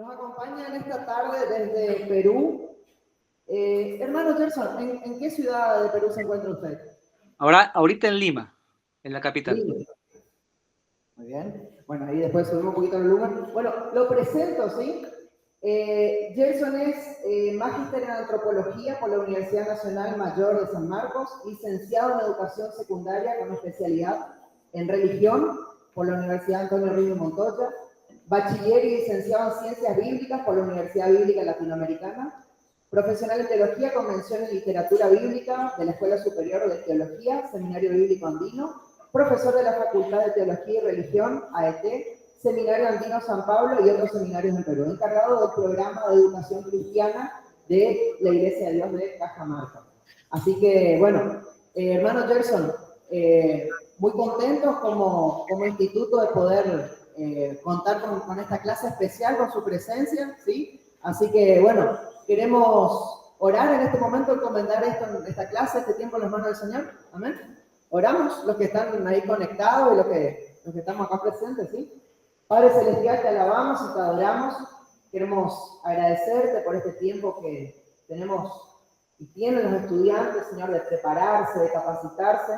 Nos acompaña en esta tarde desde Perú. Hermano Gerson, ¿en qué ciudad de Perú se encuentra usted? Ahorita en Lima, en la capital. Lima. Muy bien. Bueno, ahí después subimos un poquito el volumen. Bueno, lo presento, ¿sí? Gerson es magíster en antropología por la Universidad Nacional Mayor de San Marcos, licenciado en educación secundaria con especialidad en religión por la Universidad Antonio Río Montoya, bachiller y licenciado en ciencias bíblicas por la Universidad Bíblica Latinoamericana, profesional en teología con mención en literatura bíblica de la Escuela Superior de Teología, Seminario Bíblico Andino, profesor de la Facultad de Teología y Religión, AET, Seminario Andino San Pablo y otros seminarios en Perú, encargado del programa de educación cristiana de la Iglesia de Dios de Cajamarca. Así que, bueno, hermano Gerson, muy contentos como instituto de poder contar con esta clase especial, con su presencia, ¿sí? Así que, bueno, queremos orar en este momento, encomendar esta clase, este tiempo en las manos del Señor. Amén. Oramos, los que están ahí conectados y los que estamos acá presentes, ¿sí? Padre Celestial, te alabamos y te adoramos. Queremos agradecerte por este tiempo que tenemos y tienen los estudiantes, Señor, de prepararse, de capacitarse,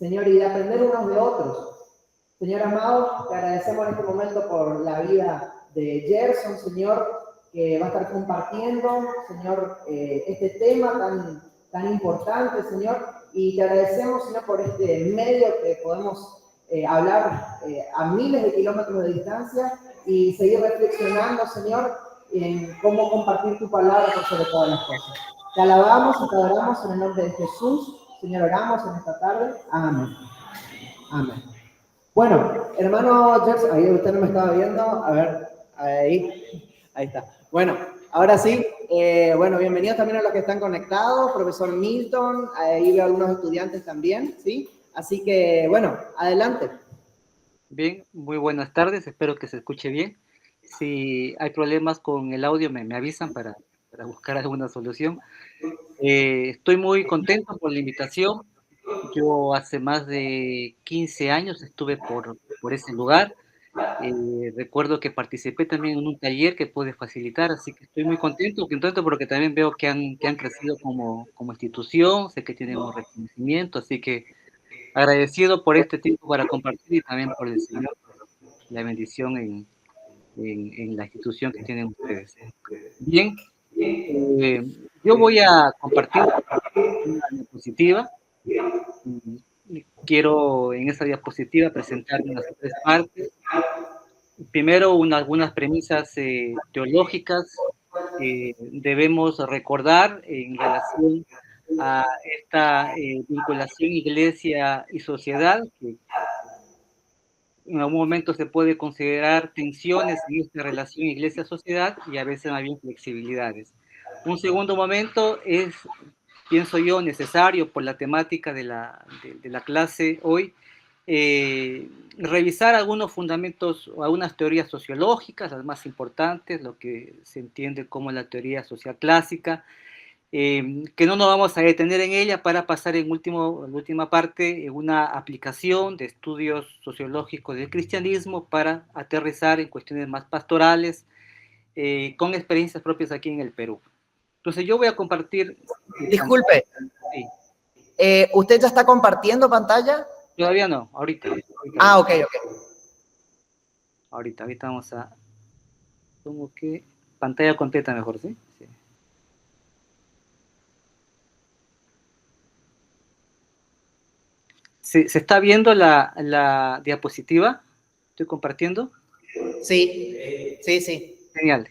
Señor, y de aprender unos de otros. Señor amado, te agradecemos en este momento por la vida de Gerson, Señor, que va a estar compartiendo, Señor, este tema tan importante, Señor, y te agradecemos, Señor, por este medio que podemos hablar a miles de kilómetros de distancia y seguir reflexionando, Señor, en cómo compartir tu palabra por sobre todas las cosas. Te alabamos y te adoramos en el nombre de Jesús. Señor, oramos en esta tarde. Amén. Amén. Bueno, hermano Gerson, ahí usted no me estaba viendo. A ver, ahí está. Bueno, ahora sí, bueno, bienvenidos también a los que están conectados, profesor Milton, ahí veo algunos estudiantes también, ¿sí? Así que, bueno, adelante. Bien, muy buenas tardes, espero que se escuche bien. Si hay problemas con el audio, me avisan para buscar alguna solución. Estoy muy contento por la invitación. Yo hace más de 15 años estuve por ese lugar. Recuerdo que participé también en un taller que pude facilitar, así que estoy muy contento porque también veo que han crecido como institución, sé que tienen un reconocimiento, así que agradecido por este tiempo para compartir y también por el Señor, la bendición en la institución que tienen ustedes. Bien, eh, yo voy a compartir una diapositiva. Quiero en esta diapositiva presentar unas tres partes. Primero, algunas premisas teológicas que debemos recordar en relación a esta vinculación iglesia y sociedad, que en algún momento se puede considerar tensiones en esta relación iglesia-sociedad y a veces más bien flexibilidades. Un segundo momento es, pienso yo, necesario por la temática de la clase hoy, revisar algunos fundamentos o algunas teorías sociológicas, las más importantes, lo que se entiende como la teoría social clásica, que no nos vamos a detener en ella para pasar en última parte en una aplicación de estudios sociológicos del cristianismo para aterrizar en cuestiones más pastorales, con experiencias propias aquí en el Perú. Entonces yo voy a compartir... Disculpe, sí. ¿Usted ya está compartiendo pantalla? Todavía no, ahorita. Ok. Ahorita vamos a... Como que pantalla completa mejor, ¿sí? Sí. ¿Se está viendo la diapositiva? ¿Estoy compartiendo? Sí. Genial.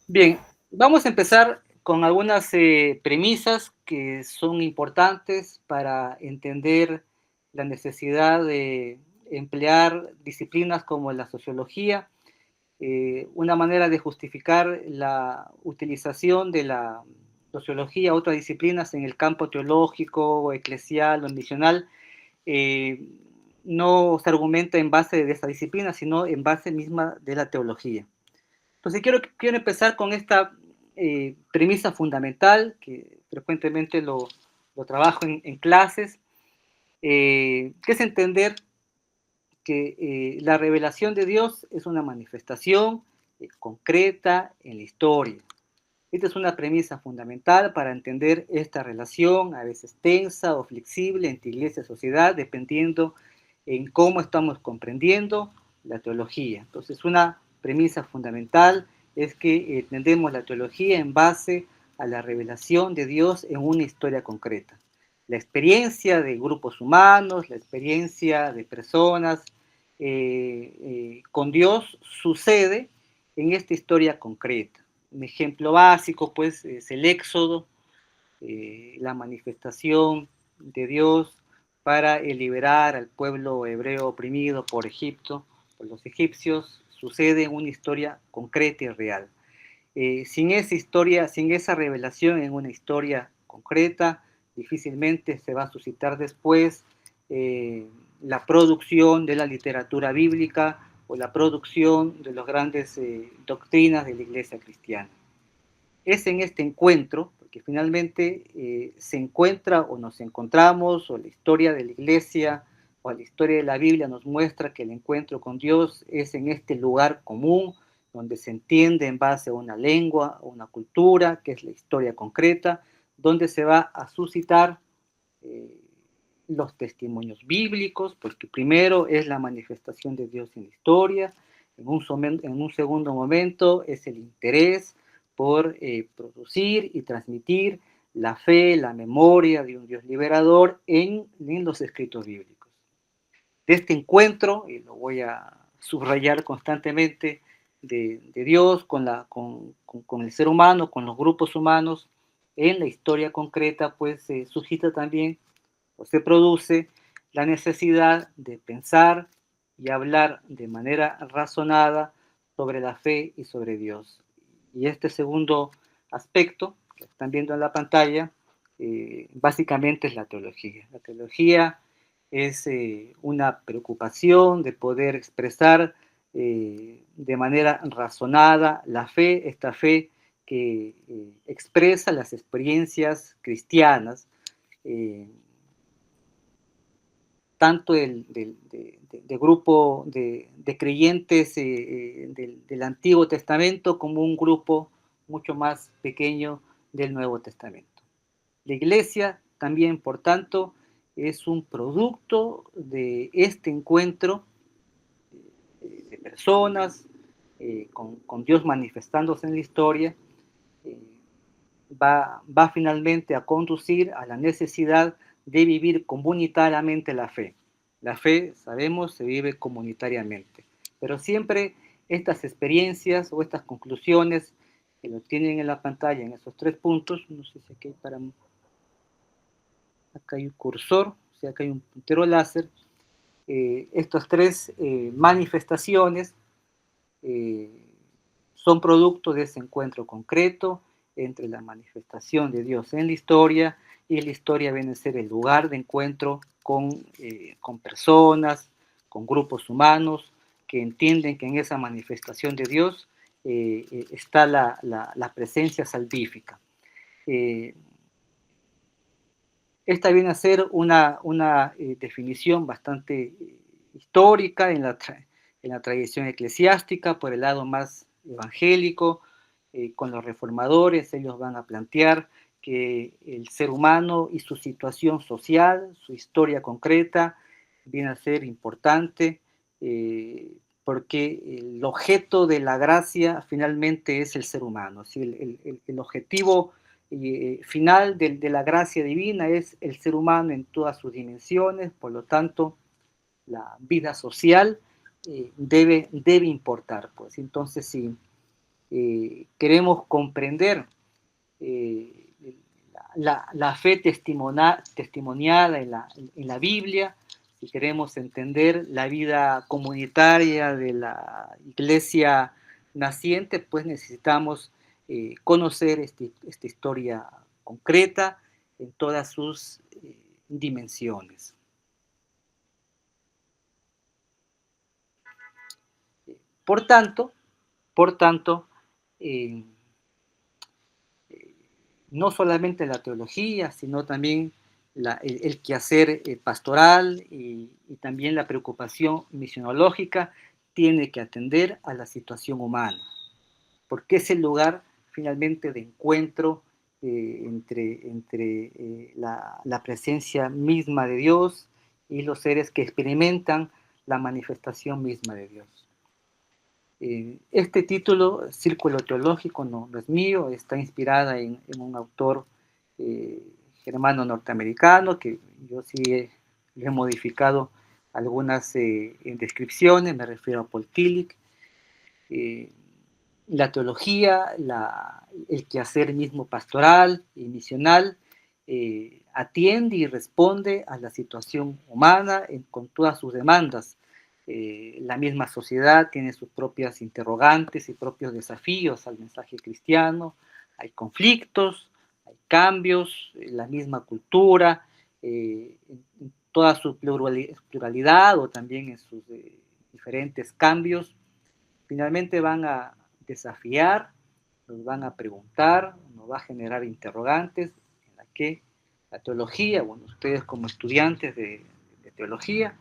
Bien, vamos a empezar con algunas premisas que son importantes para entender la necesidad de emplear disciplinas como la sociología, una manera de justificar la utilización de la sociología a otras disciplinas en el campo teológico, o eclesial o misional, no se argumenta en base de esta disciplina, sino en base misma de la teología. Entonces quiero empezar con esta premisa fundamental, que frecuentemente lo trabajo en clases, que es entender que la revelación de Dios es una manifestación concreta en la historia. Esta es una premisa fundamental para entender esta relación, a veces tensa o flexible, entre iglesia y sociedad, dependiendo en cómo estamos comprendiendo la teología. Entonces, una premisa fundamental es que entendemos la teología en base a la revelación de Dios en una historia concreta. La experiencia de grupos humanos, la experiencia de personas con Dios sucede en esta historia concreta. Un ejemplo básico, pues, es el Éxodo, la manifestación de Dios para liberar al pueblo hebreo oprimido por Egipto, por los egipcios, sucede en una historia concreta y real. Sin esa historia, sin esa revelación en una historia concreta, difícilmente se va a suscitar después la producción de la literatura bíblica o la producción de las grandes doctrinas de la iglesia cristiana. Es en este encuentro, porque finalmente se encuentra o nos encontramos, o la historia de la iglesia o la historia de la Biblia nos muestra que el encuentro con Dios es en este lugar común, donde se entiende en base a una lengua, o una cultura, que es la historia concreta, donde se va a suscitar eh, los testimonios bíblicos, porque primero es la manifestación de Dios en la historia, en un segundo momento es el interés por producir y transmitir la fe, la memoria de un Dios liberador en los escritos bíblicos. De este encuentro, y lo voy a subrayar constantemente, de Dios con el ser humano, con los grupos humanos, en la historia concreta, pues se suscita también o se produce la necesidad de pensar y hablar de manera razonada sobre la fe y sobre Dios. Y este segundo aspecto, que están viendo en la pantalla, básicamente es la teología. La teología es una preocupación de poder expresar de manera razonada la fe, esta fe que expresa las experiencias cristianas, tanto del grupo de creyentes del Antiguo Testamento como un grupo mucho más pequeño del Nuevo Testamento. La iglesia también, por tanto, es un producto de este encuentro de personas con Dios manifestándose en la historia, eh, va finalmente a conducir a la necesidad de vivir comunitariamente la fe. La fe, sabemos, se vive comunitariamente, pero siempre estas experiencias o estas conclusiones que lo tienen en la pantalla en esos 3 puntos, no sé si aquí hay acá hay un cursor, o sea, acá hay un puntero láser, estas 3 manifestaciones eh, son producto de ese encuentro concreto entre la manifestación de Dios en la historia, y la historia viene a ser el lugar de encuentro con personas, con grupos humanos que entienden que en esa manifestación de Dios está la presencia salvífica. Esta viene a ser una definición bastante histórica en la tradición eclesiástica, por el lado más evangélico. Con los reformadores, ellos van a plantear que el ser humano y su situación social, su historia concreta, viene a ser importante, porque el objeto de la gracia finalmente es el ser humano. ¿Sí? El objetivo final de la gracia divina es el ser humano en todas sus dimensiones, por lo tanto, la vida social debe importar. Pues. Entonces, si queremos comprender eh, la fe testimoniada en la Biblia, si queremos entender la vida comunitaria de la iglesia naciente, pues necesitamos conocer esta historia concreta en todas sus dimensiones. Por tanto, eh, no solamente la teología, sino también el quehacer pastoral y también la preocupación misionológica tiene que atender a la situación humana. porque es el lugar finalmente de encuentro la presencia misma de Dios y los seres que experimentan la manifestación misma de Dios. Este título, Círculo Teológico, no es mío, está inspirada en un autor germano norteamericano, que yo sí le he modificado algunas descripciones, me refiero a Paul Tillich. La teología, el quehacer mismo pastoral y misional, atiende y responde a la situación humana con todas sus demandas. La misma sociedad tiene sus propias interrogantes y propios desafíos al mensaje cristiano. Hay conflictos, hay cambios, la misma cultura, en toda su pluralidad o también en sus diferentes cambios, finalmente van a desafiar, nos van a preguntar, nos va a generar interrogantes en la que la teología, bueno, ustedes como estudiantes de teología,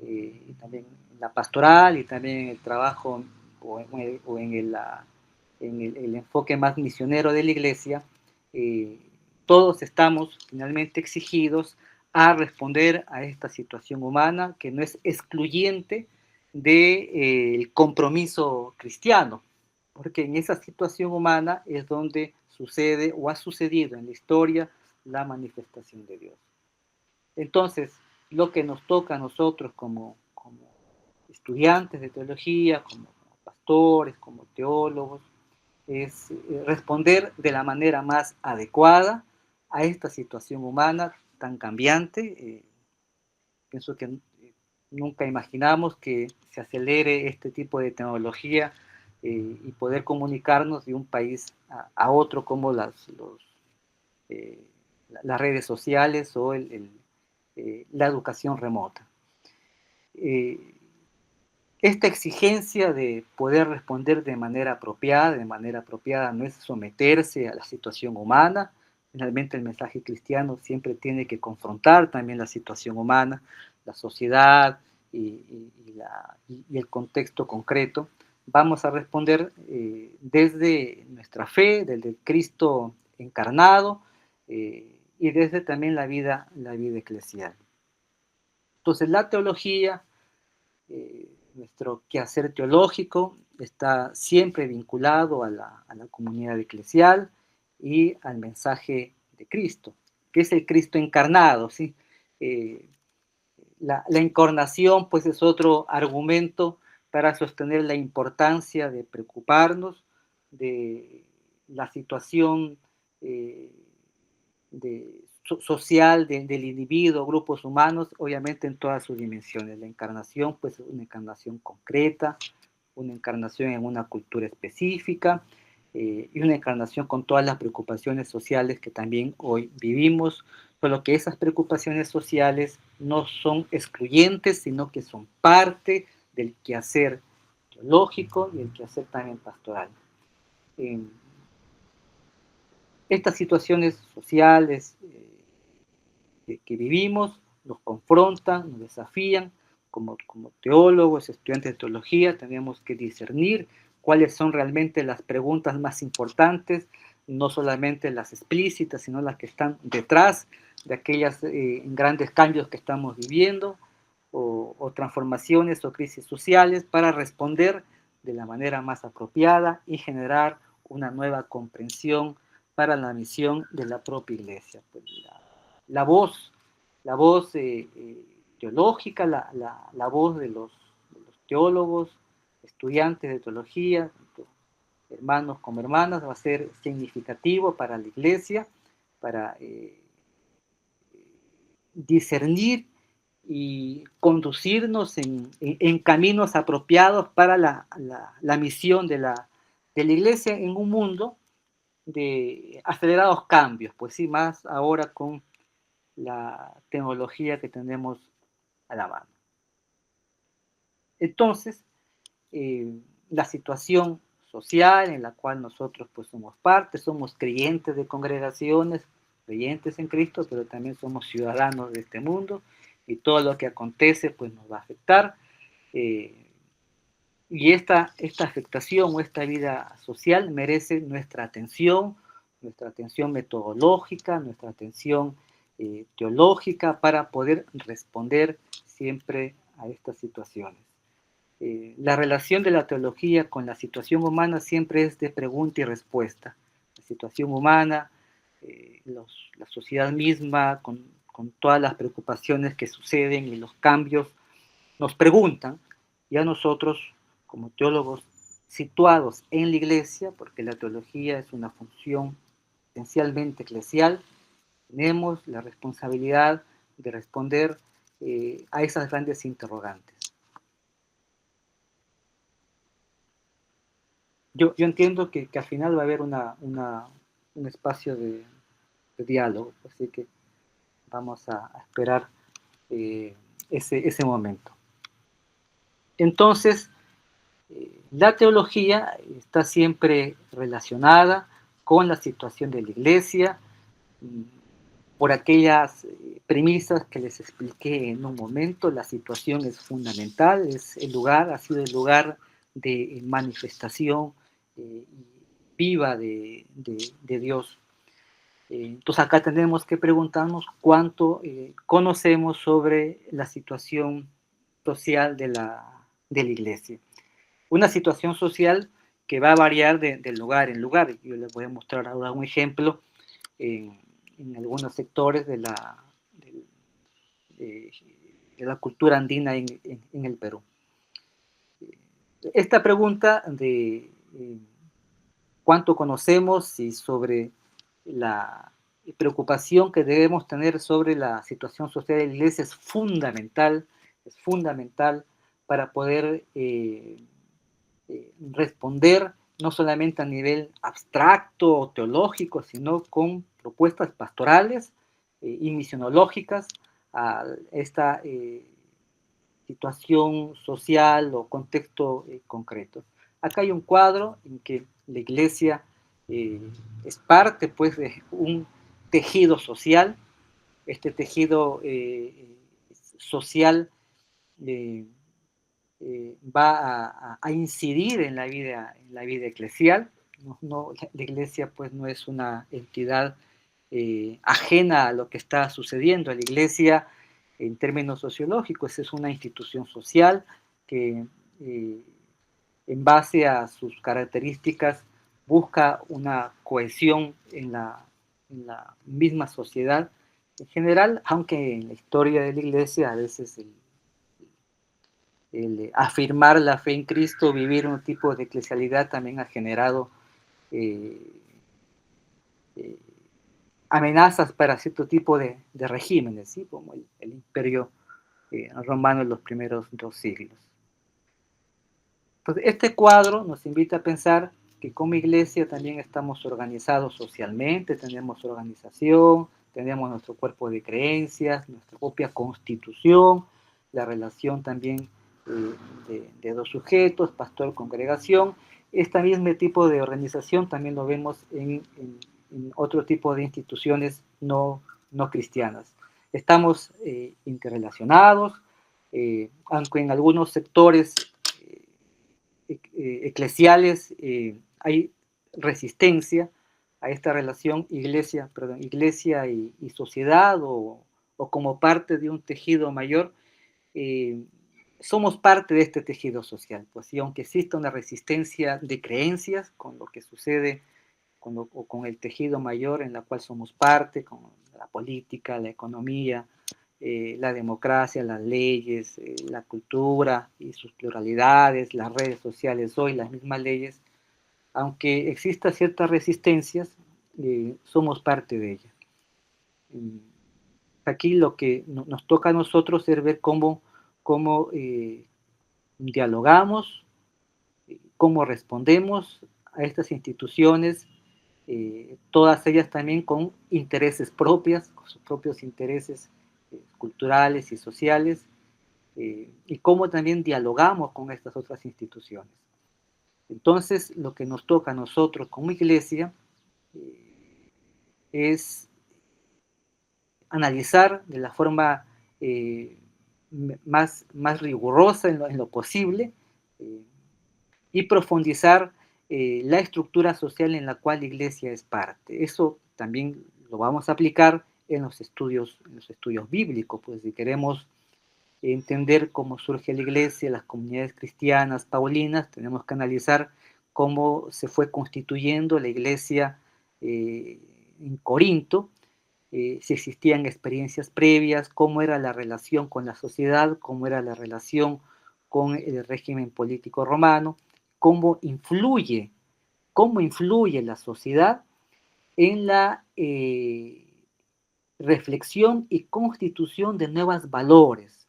y también en la pastoral y también en el trabajo o en el enfoque más misionero de la iglesia, todos estamos finalmente exigidos a responder a esta situación humana que no es excluyente del compromiso cristiano, porque en esa situación humana es donde sucede o ha sucedido en la historia la manifestación de Dios. Entonces, lo que nos toca a nosotros como estudiantes de teología, como pastores, como teólogos, es responder de la manera más adecuada a esta situación humana tan cambiante. Pienso que nunca imaginamos que se acelere este tipo de tecnología y poder comunicarnos de un país a otro como eh, las redes sociales o la educación remota. Esta exigencia de poder responder de manera apropiada no es someterse a la situación humana. Finalmente el mensaje cristiano siempre tiene que confrontar también la situación humana, la sociedad y el contexto concreto. Vamos a responder desde nuestra fe, desde Cristo encarnado y desde también la vida eclesial. Entonces la teología, nuestro quehacer teológico está siempre vinculado a la comunidad eclesial y al mensaje de Cristo, que es el Cristo encarnado, ¿sí? La encarnación, pues, es otro argumento para sostener la importancia de preocuparnos de la situación eh, social del individuo, grupos humanos, obviamente en todas sus dimensiones. La encarnación, pues, es una encarnación concreta, una encarnación en una cultura específica y una encarnación con todas las preocupaciones sociales que también hoy vivimos, solo que esas preocupaciones sociales no son excluyentes, sino que son parte del quehacer teológico y el quehacer también pastoral. Estas situaciones sociales que vivimos nos confrontan, nos desafían. Como teólogos, estudiantes de teología, tenemos que discernir cuáles son realmente las preguntas más importantes, no solamente las explícitas, sino las que están detrás de aquellos grandes cambios que estamos viviendo, o transformaciones o crisis sociales, para responder de la manera más apropiada y generar una nueva comprensión para la misión de la propia iglesia. Pues la voz, la voz teológica, la voz de los teólogos, estudiantes de teología, tanto hermanos como hermanas, va a ser significativo para la iglesia, para discernir y conducirnos en caminos apropiados para la misión de la iglesia en un mundo de acelerados cambios, pues sí, más ahora con la tecnología que tenemos a la mano. Entonces, la situación social en la cual nosotros pues somos parte, somos creyentes de congregaciones, creyentes en Cristo, pero también somos ciudadanos de este mundo y todo lo que acontece pues nos va a afectar. Y esta afectación o esta vida social merece nuestra atención metodológica, nuestra atención teológica para poder responder siempre a estas situaciones. La relación de la teología con la situación humana siempre es de pregunta y respuesta. La situación humana, la sociedad misma, con todas las preocupaciones que suceden y los cambios, nos preguntan, y a nosotros, como teólogos situados en la iglesia, porque la teología es una función esencialmente eclesial, tenemos la responsabilidad de responder a esas grandes interrogantes. Yo entiendo que al final va a haber un espacio de diálogo, así que vamos a esperar ese momento. Entonces, la teología está siempre relacionada con la situación de la iglesia, por aquellas premisas que les expliqué en un momento. La situación es fundamental, es el lugar, ha sido el lugar de manifestación viva de Dios. Entonces acá tenemos que preguntarnos cuánto conocemos sobre la situación social de la iglesia. Una situación social que va a variar de lugar en lugar. Yo les voy a mostrar ahora un ejemplo en algunos sectores de la cultura andina en el Perú. Esta pregunta de cuánto conocemos y sobre la preocupación que debemos tener sobre la situación social de la iglesia es fundamental para poder responder no solamente a nivel abstracto o teológico, sino con propuestas pastorales y misionológicas a esta situación social o contexto concreto. Acá hay un cuadro en que la iglesia es parte pues, de un tejido social. Este tejido social va a incidir en la vida eclesial. La iglesia pues, no es una entidad ajena a lo que está sucediendo. La iglesia, en términos sociológicos, es una institución social que en base a sus características busca una cohesión en la misma sociedad en general, aunque en la historia de la iglesia a veces el afirmar la fe en Cristo, vivir un tipo de eclesialidad también ha generado eh, eh, amenazas para cierto tipo de regímenes, ¿sí? Como el imperio romano en los primeros 2 siglos. Entonces, este cuadro nos invita a pensar que como iglesia también estamos organizados socialmente, tenemos organización, tenemos nuestro cuerpo de creencias, nuestra propia constitución, la relación también de dos sujetos, pastor, congregación. Este mismo tipo de organización también lo vemos en otro tipo de instituciones no cristianas. Estamos interrelacionados, aunque en algunos sectores eclesiales hay resistencia a esta relación iglesia y sociedad o como parte de un tejido mayor, eh, somos parte de este tejido social, pues, y aunque exista una resistencia de creencias con lo que sucede con el tejido mayor en la cual somos parte, con la política, la economía, la democracia, las leyes, la cultura y sus pluralidades, las redes sociales hoy, las mismas leyes, aunque exista ciertas resistencias, somos parte de ellas. Aquí lo que nos toca a nosotros es ver cómo dialogamos, cómo respondemos a estas instituciones, todas ellas también con intereses propios, con sus propios intereses culturales y sociales, y cómo también dialogamos con estas otras instituciones. Entonces, lo que nos toca a nosotros como iglesia es analizar de la forma más rigurosa en lo posible, y profundizar la estructura social en la cual la iglesia es parte. Eso también lo vamos a aplicar en los estudios bíblicos, pues si queremos entender cómo surge la iglesia, las comunidades cristianas paulinas, tenemos que analizar cómo se fue constituyendo la iglesia en Corinto, si existían experiencias previas, cómo era la relación con la sociedad, cómo era la relación con el régimen político romano, cómo influye la sociedad en la reflexión y constitución de nuevos valores.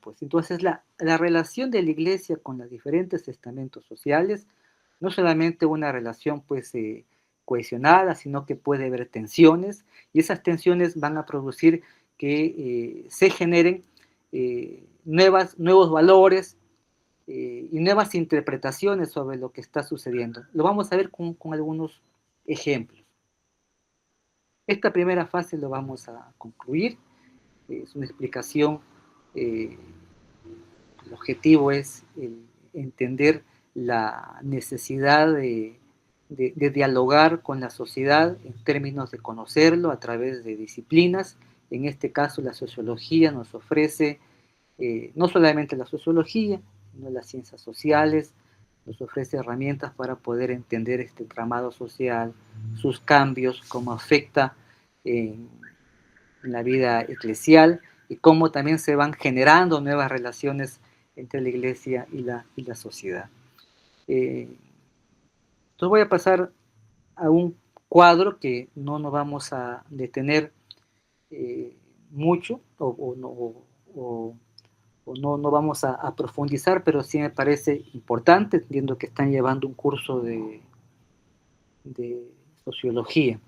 Pues. Entonces, la relación de la iglesia con los diferentes estamentos sociales, no solamente una relación pues, cohesionada, sino que puede haber tensiones, y esas tensiones van a producir que se generen nuevos valores y nuevas interpretaciones sobre lo que está sucediendo. Lo vamos a ver con algunos ejemplos. Esta primera fase lo vamos a concluir. Es una explicación. eh, el objetivo es entender la necesidad de dialogar con la sociedad en términos de conocerlo a través de disciplinas. En este caso, la sociología nos ofrece no solamente la sociología, sino las ciencias sociales, nos ofrece herramientas para poder entender este tramado social, sus cambios, cómo afecta en la vida eclesial y cómo también se van generando nuevas relaciones entre la iglesia y la sociedad. Entonces voy a pasar a un cuadro que no nos vamos a detener mucho o no vamos a profundizar, pero sí me parece importante, entiendo que están llevando un curso de sociología.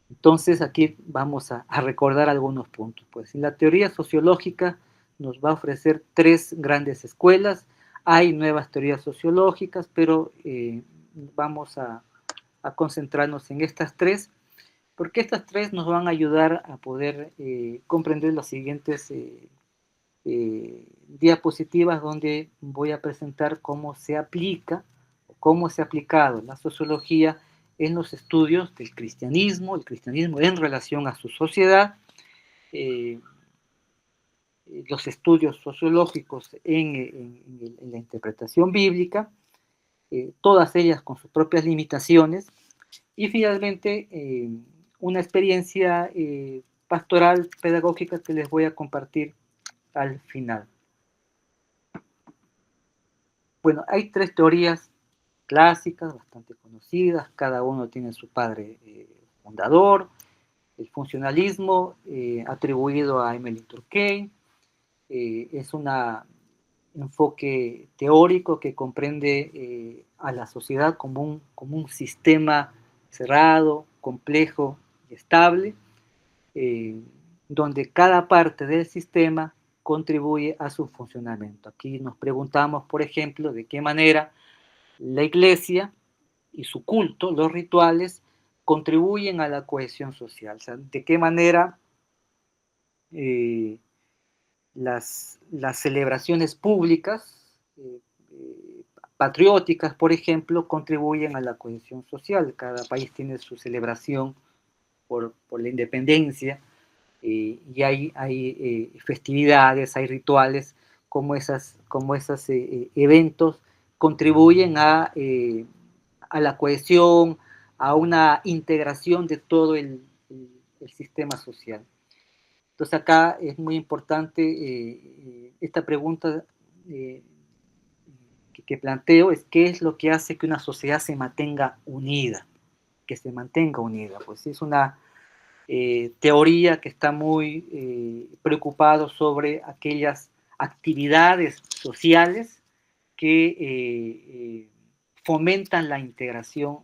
Entonces aquí vamos a recordar algunos puntos. Pues en la teoría sociológica nos va a ofrecer tres grandes escuelas. Hay nuevas teorías sociológicas, pero vamos a concentrarnos en estas tres, porque estas tres nos van a ayudar a poder comprender las siguientes diapositivas donde voy a presentar cómo se aplica, cómo se ha aplicado la sociología en los estudios del cristianismo, el cristianismo en relación a su sociedad, eh, los estudios sociológicos en la interpretación bíblica, todas ellas con sus propias limitaciones, y finalmente una experiencia pastoral pedagógica que les voy a compartir al final. Bueno, hay tres teorías clásicas, bastante conocidas, cada uno tiene su padre fundador. El funcionalismo, atribuido a Emile Durkheim, es un enfoque teórico que comprende a la sociedad como un sistema cerrado, complejo y estable, donde cada parte del sistema contribuye a su funcionamiento. Aquí nos preguntamos, por ejemplo, de qué manera la iglesia y su culto, los rituales, contribuyen a la cohesión social. O sea, de qué manera eh, las celebraciones públicas, patrióticas, por ejemplo, contribuyen a la cohesión social. Cada país tiene su celebración por la independencia, y hay festividades, hay rituales, como esos eventos contribuyen a la cohesión, a una integración de todo el sistema social. Entonces acá es muy importante esta pregunta que planteo, es qué es lo que hace que una sociedad se mantenga unida, que se mantenga unida. Pues es una teoría que está muy preocupado sobre aquellas actividades sociales que fomentan la integración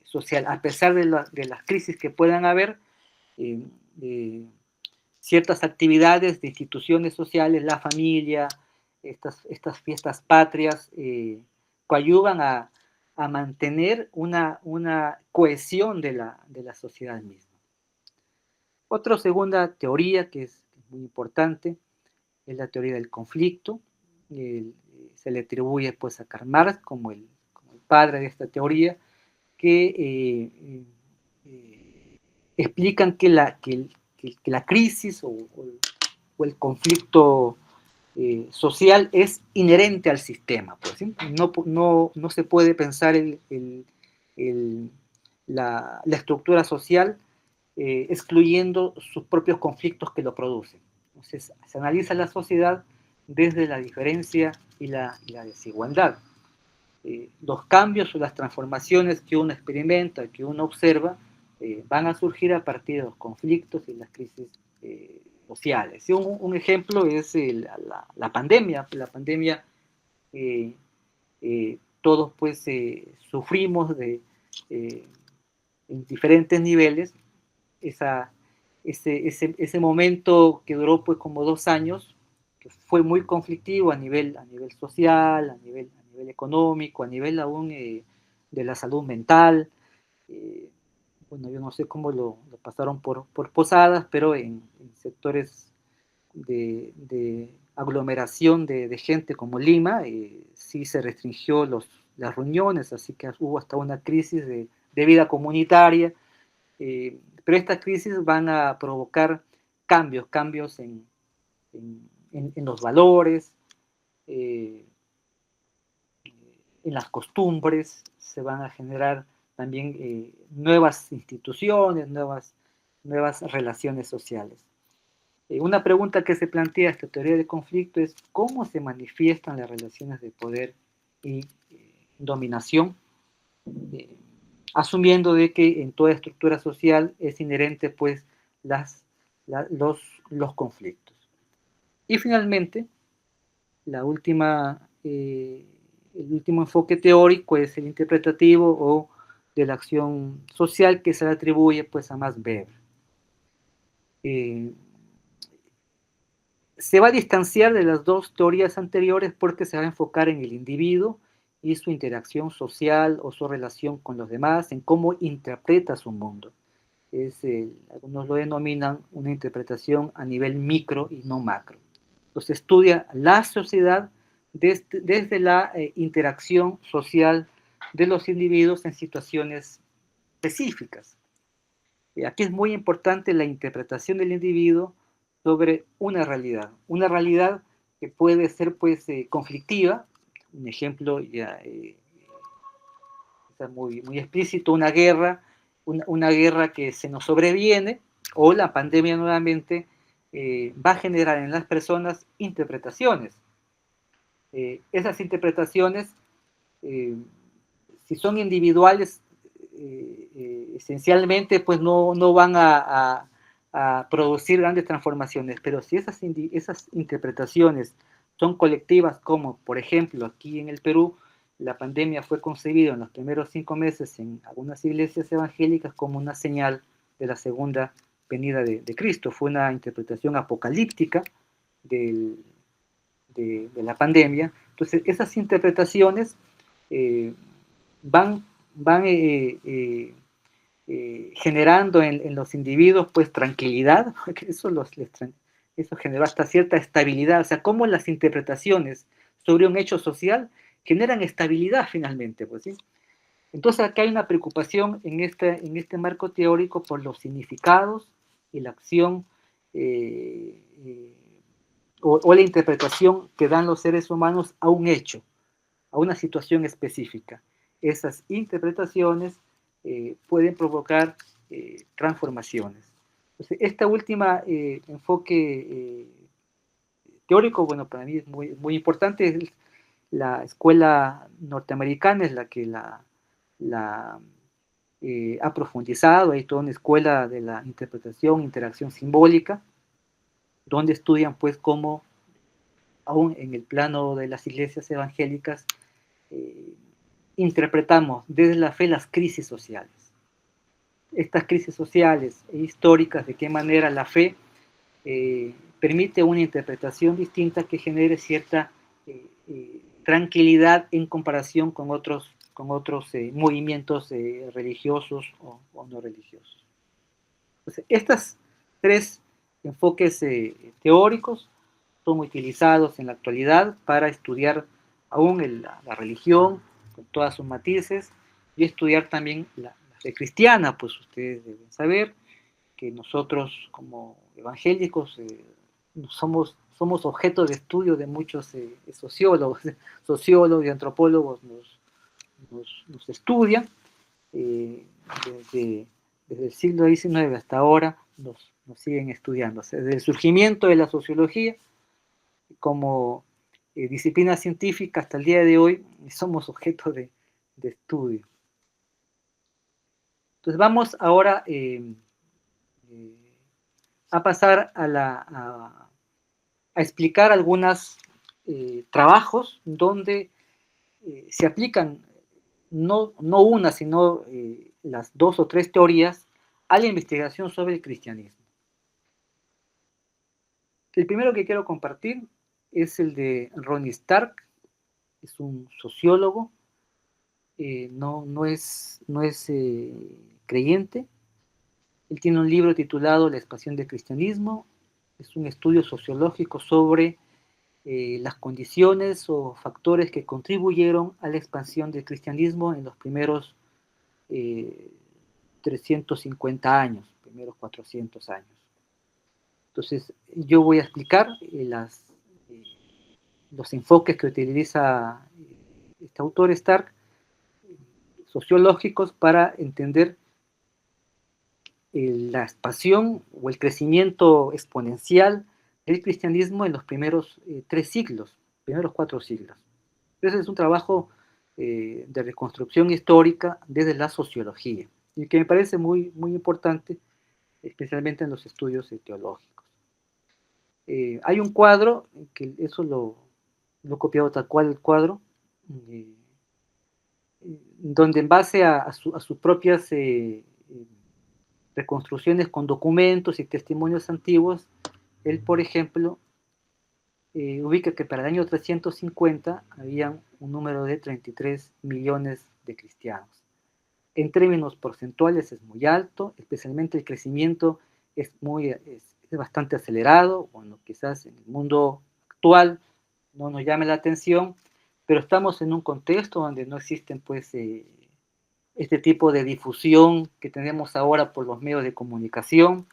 social, a pesar de las crisis que puedan haber. eh, eh, Ciertas actividades de instituciones sociales, la familia, estas fiestas patrias, coadyuvan a mantener una cohesión de la sociedad misma. Otra segunda teoría que es muy importante es la teoría del conflicto. se le atribuye pues a Karl Marx como el padre de esta teoría, que explican que la crisis o el conflicto social es inherente al sistema. Pues, ¿sí? No se puede pensar la estructura social excluyendo sus propios conflictos que lo producen. Entonces, se analiza la sociedad desde la diferencia y la desigualdad. Los cambios o las transformaciones que uno experimenta, que uno observa, van a surgir a partir de los conflictos y las crisis sociales. Y un ejemplo es la pandemia. La pandemia, todos pues sufrimos en diferentes niveles ese momento que duró pues como 2 años, que fue muy conflictivo a nivel social, a nivel económico, a nivel aún de la salud mental. Eh, bueno, yo no sé cómo lo pasaron por Posadas, pero en sectores de aglomeración de gente como Lima, sí se restringió las reuniones, así que hubo hasta una crisis de vida comunitaria. Pero estas crisis van a provocar cambios en los valores, eh, en las costumbres, se van a generar también nuevas instituciones, nuevas relaciones sociales. Una pregunta que se plantea esta teoría del conflicto es cómo se manifiestan las relaciones de poder y dominación, eh, asumiendo de que en toda estructura social es inherente pues las, los conflictos. Y finalmente, la última, el último enfoque teórico es el interpretativo o de la acción social que se le atribuye pues a Max Weber. Se va a distanciar de las dos teorías anteriores porque se va a enfocar en el individuo y su interacción social o su relación con los demás, en cómo interpreta su mundo. Algunos lo denominan una interpretación a nivel micro y no macro. Entonces estudia la sociedad desde la interacción social de los individuos en situaciones específicas. Aquí es muy importante la interpretación del individuo sobre una realidad que puede ser pues conflictiva. Un ejemplo ya está muy explícito, una guerra que se nos sobreviene, o la pandemia nuevamente va a generar en las personas interpretaciones. Esas interpretaciones, eh, si son individuales, esencialmente pues no van a producir grandes transformaciones, pero si esas interpretaciones son colectivas, como por ejemplo aquí en el Perú, la pandemia fue concebida en los primeros 5 meses en algunas iglesias evangélicas como una señal de la segunda venida de Cristo. Fue una interpretación apocalíptica del, de la pandemia. Entonces, esas interpretaciones eh, van generando en los individuos pues tranquilidad, eso generó hasta cierta estabilidad, o sea, cómo las interpretaciones sobre un hecho social generan estabilidad finalmente, pues, ¿sí? Entonces acá hay una preocupación en este marco teórico por los significados y la acción o la interpretación que dan los seres humanos a un hecho, a una situación específica. Esas interpretaciones pueden provocar transformaciones. Entonces, esta última enfoque teórico, bueno, para mí es muy importante, es la escuela norteamericana, es la que la ha profundizado, hay toda una escuela de la interpretación, interacción simbólica, donde estudian pues cómo, aún en el plano de las iglesias evangélicas, eh, interpretamos desde la fe las crisis sociales. Estas crisis sociales e históricas, de qué manera la fe permite una interpretación distinta que genere cierta tranquilidad en comparación con otros movimientos religiosos o no religiosos. Entonces, estos tres enfoques teóricos son utilizados en la actualidad para estudiar aún la religión, con todas sus matices, y estudiar también la fe cristiana, pues ustedes deben saber que nosotros como evangélicos somos objeto de estudio de muchos sociólogos, sociólogos y antropólogos nos estudian, eh, desde, desde el siglo XIX hasta ahora nos siguen estudiando. O sea, desde el surgimiento de la sociología como disciplina científica hasta el día de hoy somos objeto de estudio. Entonces vamos ahora eh, a pasar a explicar algunos trabajos donde se aplican no una, sino las dos o tres teorías a la investigación sobre el cristianismo. El primero que quiero compartir es el de Ronnie Stark, es un sociólogo, no es creyente. Él tiene un libro titulado La expansión del cristianismo, es un estudio sociológico sobre las condiciones o factores que contribuyeron a la expansión del cristianismo en los primeros 350 años, primeros 400 años. Entonces, yo voy a explicar los enfoques que utiliza este autor Stark, sociológicos, para entender la expansión o el crecimiento exponencial del cristianismo en los primeros 3 siglos, primeros 4 siglos. Entonces es un trabajo de reconstrucción histórica desde la sociología y que me parece muy, muy importante, especialmente en los estudios teológicos. Hay un cuadro, que eso lo he copiado tal cual el cuadro, eh, donde en base a sus propias reconstrucciones con documentos y testimonios antiguos, él, por ejemplo, ubica que para el año 350 había un número de 33 millones de cristianos. En términos porcentuales es muy alto, especialmente el crecimiento es bastante acelerado. Bueno, quizás en el mundo actual no nos llame la atención, pero estamos en un contexto donde no existen pues este tipo de difusión que tenemos ahora por los medios de comunicación.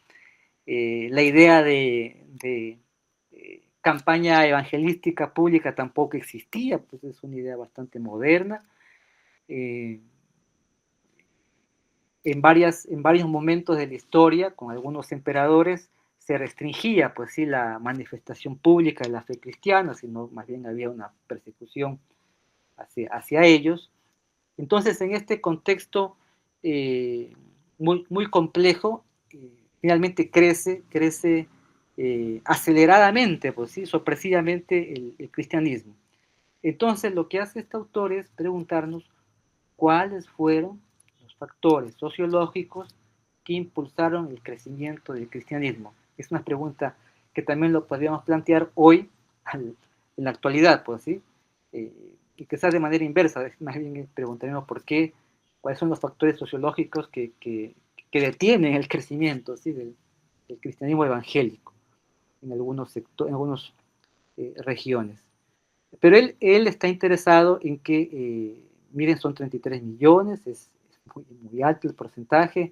La idea de campaña evangelística pública tampoco existía, pues es una idea bastante moderna. Eh, en varios momentos de la historia, con algunos emperadores, se restringía, pues sí, la manifestación pública de la fe cristiana, sino más bien había una persecución hacia ellos. Entonces, en este contexto muy, muy complejo, finalmente crece aceleradamente, pues sí, sorpresivamente el cristianismo. Entonces, lo que hace este autor es preguntarnos cuáles fueron los factores sociológicos que impulsaron el crecimiento del cristianismo. Es una pregunta que también lo podríamos plantear hoy, en la actualidad, pues sí, y quizás de manera inversa, más bien preguntaremos por qué, cuáles son los factores sociológicos que detienen el crecimiento, ¿sí?, del cristianismo evangélico en algunos sectores, en algunas regiones. Pero él está interesado en que, miren, son 33 millones, es muy, muy alto el porcentaje,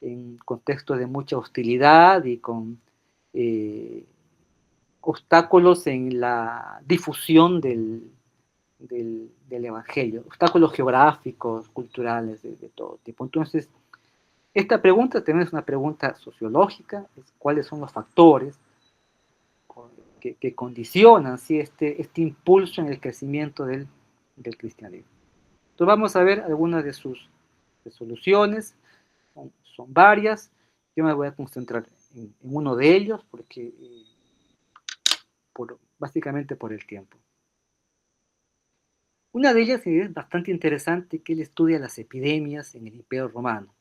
en contexto de mucha hostilidad y con obstáculos en la difusión del Evangelio, obstáculos geográficos, culturales, de todo tipo. Entonces, esta pregunta también es una pregunta sociológica, es cuáles son los factores que condicionan, ¿sí?, este impulso en el crecimiento del cristianismo. Entonces vamos a ver algunas de sus soluciones, son varias. Yo me voy a concentrar en uno de ellos, porque básicamente por el tiempo. Una de ellas es bastante interesante, que él estudia las epidemias en el Imperio Romano.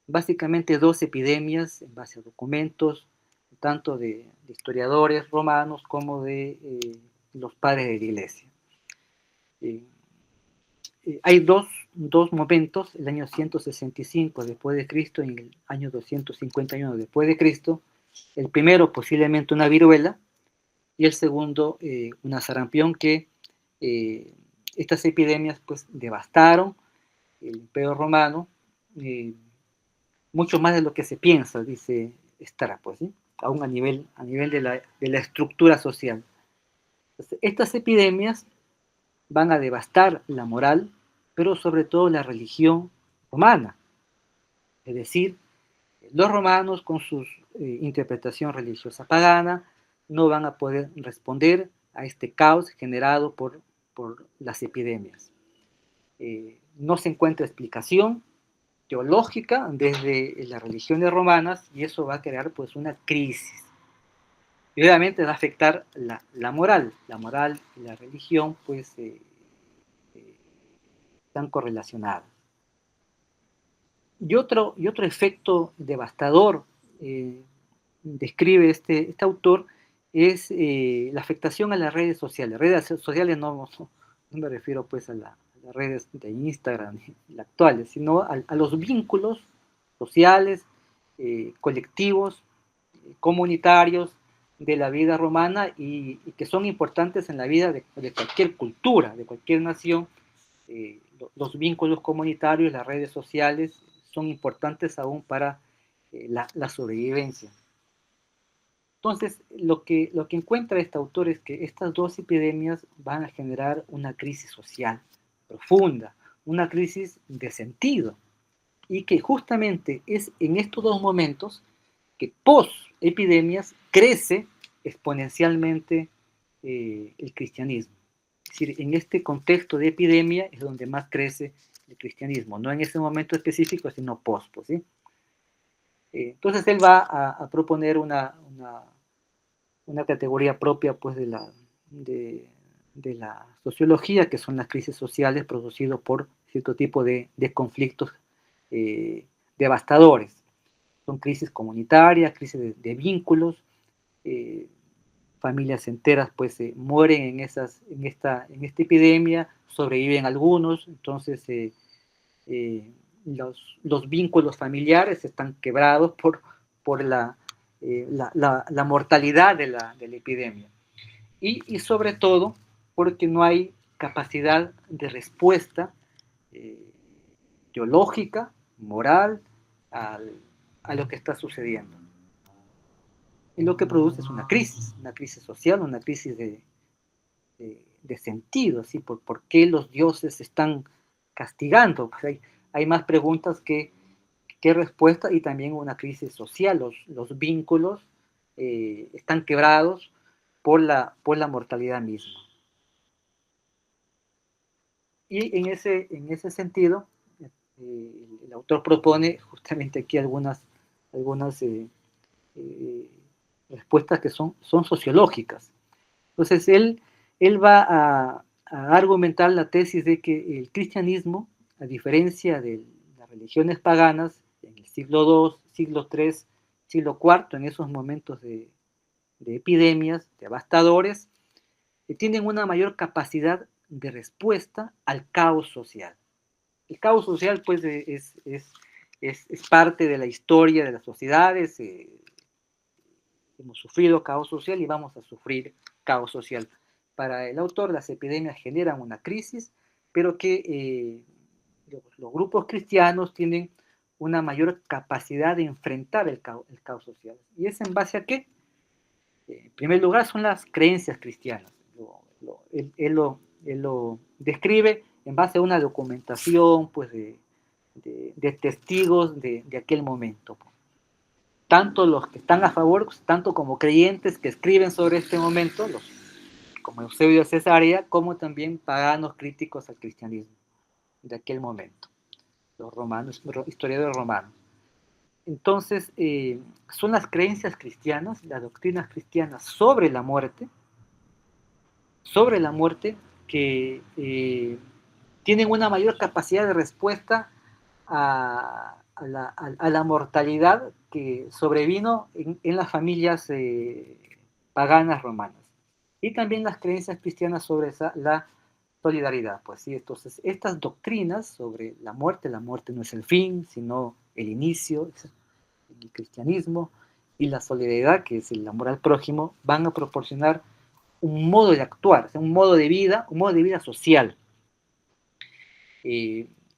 Básicamente 2 epidemias en base a documentos, tanto de historiadores romanos como de los padres de la Iglesia. Hay dos momentos, el año 165 después de Cristo y el año 251 después de Cristo. El primero posiblemente una viruela y el segundo una sarampión que Estas epidemias pues devastaron el Imperio Romano, mucho más de lo que se piensa, dice Stark, pues, ¿sí? Aún a nivel de la estructura social. Entonces, estas epidemias van a devastar la moral, pero sobre todo la religión romana. Es decir, los romanos con su interpretación religiosa pagana no van a poder responder a este caos generado por las epidemias. No se encuentra explicación teológica desde las religiones romanas y eso va a crear pues una crisis. Y obviamente va a afectar la moral y la religión pues están correlacionadas. Y otro efecto devastador describe este autor es la afectación a las redes sociales. Redes sociales no me refiero pues a las redes de Instagram, las actuales, sino a los vínculos sociales, colectivos, comunitarios de la vida romana y que son importantes en la vida de cualquier cultura, de cualquier nación. Los vínculos comunitarios, las redes sociales son importantes aún para la sobrevivencia. Entonces, lo que encuentra este autor es que estas dos epidemias van a generar una crisis social profunda, una crisis de sentido, y que justamente es en estos dos momentos que post epidemias crece exponencialmente el cristianismo. Es decir, en este contexto de epidemia es donde más crece el cristianismo, no en ese momento específico, sino post, pues, ¿sí? Entonces él va a proponer una categoría propia pues, de la sociología, que son las crisis sociales producidas por cierto tipo de conflictos devastadores. Son crisis comunitarias, crisis de vínculos, familias enteras pues mueren en esta epidemia, sobreviven algunos, entonces los vínculos familiares están quebrados por la mortalidad de la epidemia. Y sobre todo porque no hay capacidad de respuesta eh, teológica, moral, al, a lo que está sucediendo. Y lo que produce es una crisis social, una crisis de sentido, ¿sí? ¿Por qué los dioses están castigando? Pues hay más preguntas que respuestas y también una crisis social. Los vínculos están quebrados por la mortalidad misma. Y en ese sentido, el autor propone justamente aquí algunas eh, respuestas que son sociológicas. Entonces, él va a argumentar la tesis de que el cristianismo, a diferencia de las religiones paganas, en el siglo II, siglo III, siglo IV, en esos momentos de epidemias devastadores, tienen una mayor capacidad de respuesta al caos social. El caos social, pues, es parte de la historia de las sociedades. Hemos sufrido caos social y vamos a sufrir caos social. Para el autor, las epidemias generan una crisis, pero que los grupos cristianos tienen una mayor capacidad de enfrentar el caos social. ¿Y es en base a qué? En primer lugar, son las creencias cristianas. Él lo describe en base a una documentación pues, de testigos de aquel momento. Tanto los que están a favor, tanto como creyentes que escriben sobre este momento, como Eusebio de Cesarea, como también paganos críticos al cristianismo de aquel momento, los romanos, historiadores romanos. Entonces, son las creencias cristianas, las doctrinas cristianas sobre la muerte que tienen una mayor capacidad de respuesta a la mortalidad que sobrevino en las familias paganas romanas. Y también las creencias cristianas sobre la solidaridad. Pues sí, entonces estas doctrinas sobre la muerte no es el fin, sino el inicio, el cristianismo, y la solidaridad, que es el amor al prójimo, van a proporcionar un modo de actuar, o sea, un modo de vida social.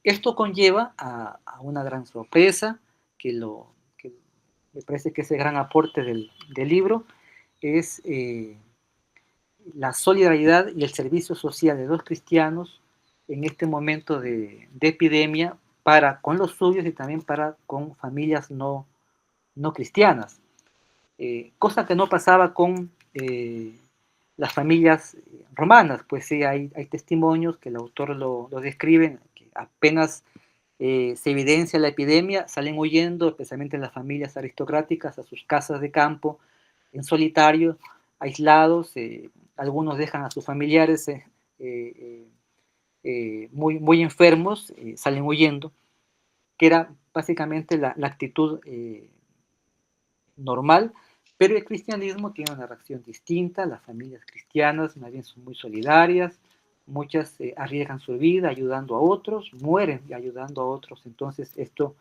Esto conlleva a una gran sorpresa, que me parece que ese gran aporte del libro es la solidaridad y el servicio social de los cristianos en este momento de epidemia para con los suyos y también para con familias no cristianas, cosa que no pasaba con las familias romanas. Pues sí, hay testimonios que el autor lo describe, que apenas se evidencia la epidemia, salen huyendo, especialmente las familias aristocráticas, a sus casas de campo, en solitario, aislados. Algunos dejan a sus familiares eh, muy enfermos, salen huyendo, que era básicamente la actitud normal, pero el cristianismo tiene una reacción distinta. Las familias cristianas más bien son muy solidarias, muchas arriesgan su vida ayudando a otros, mueren ayudando a otros. Entonces esto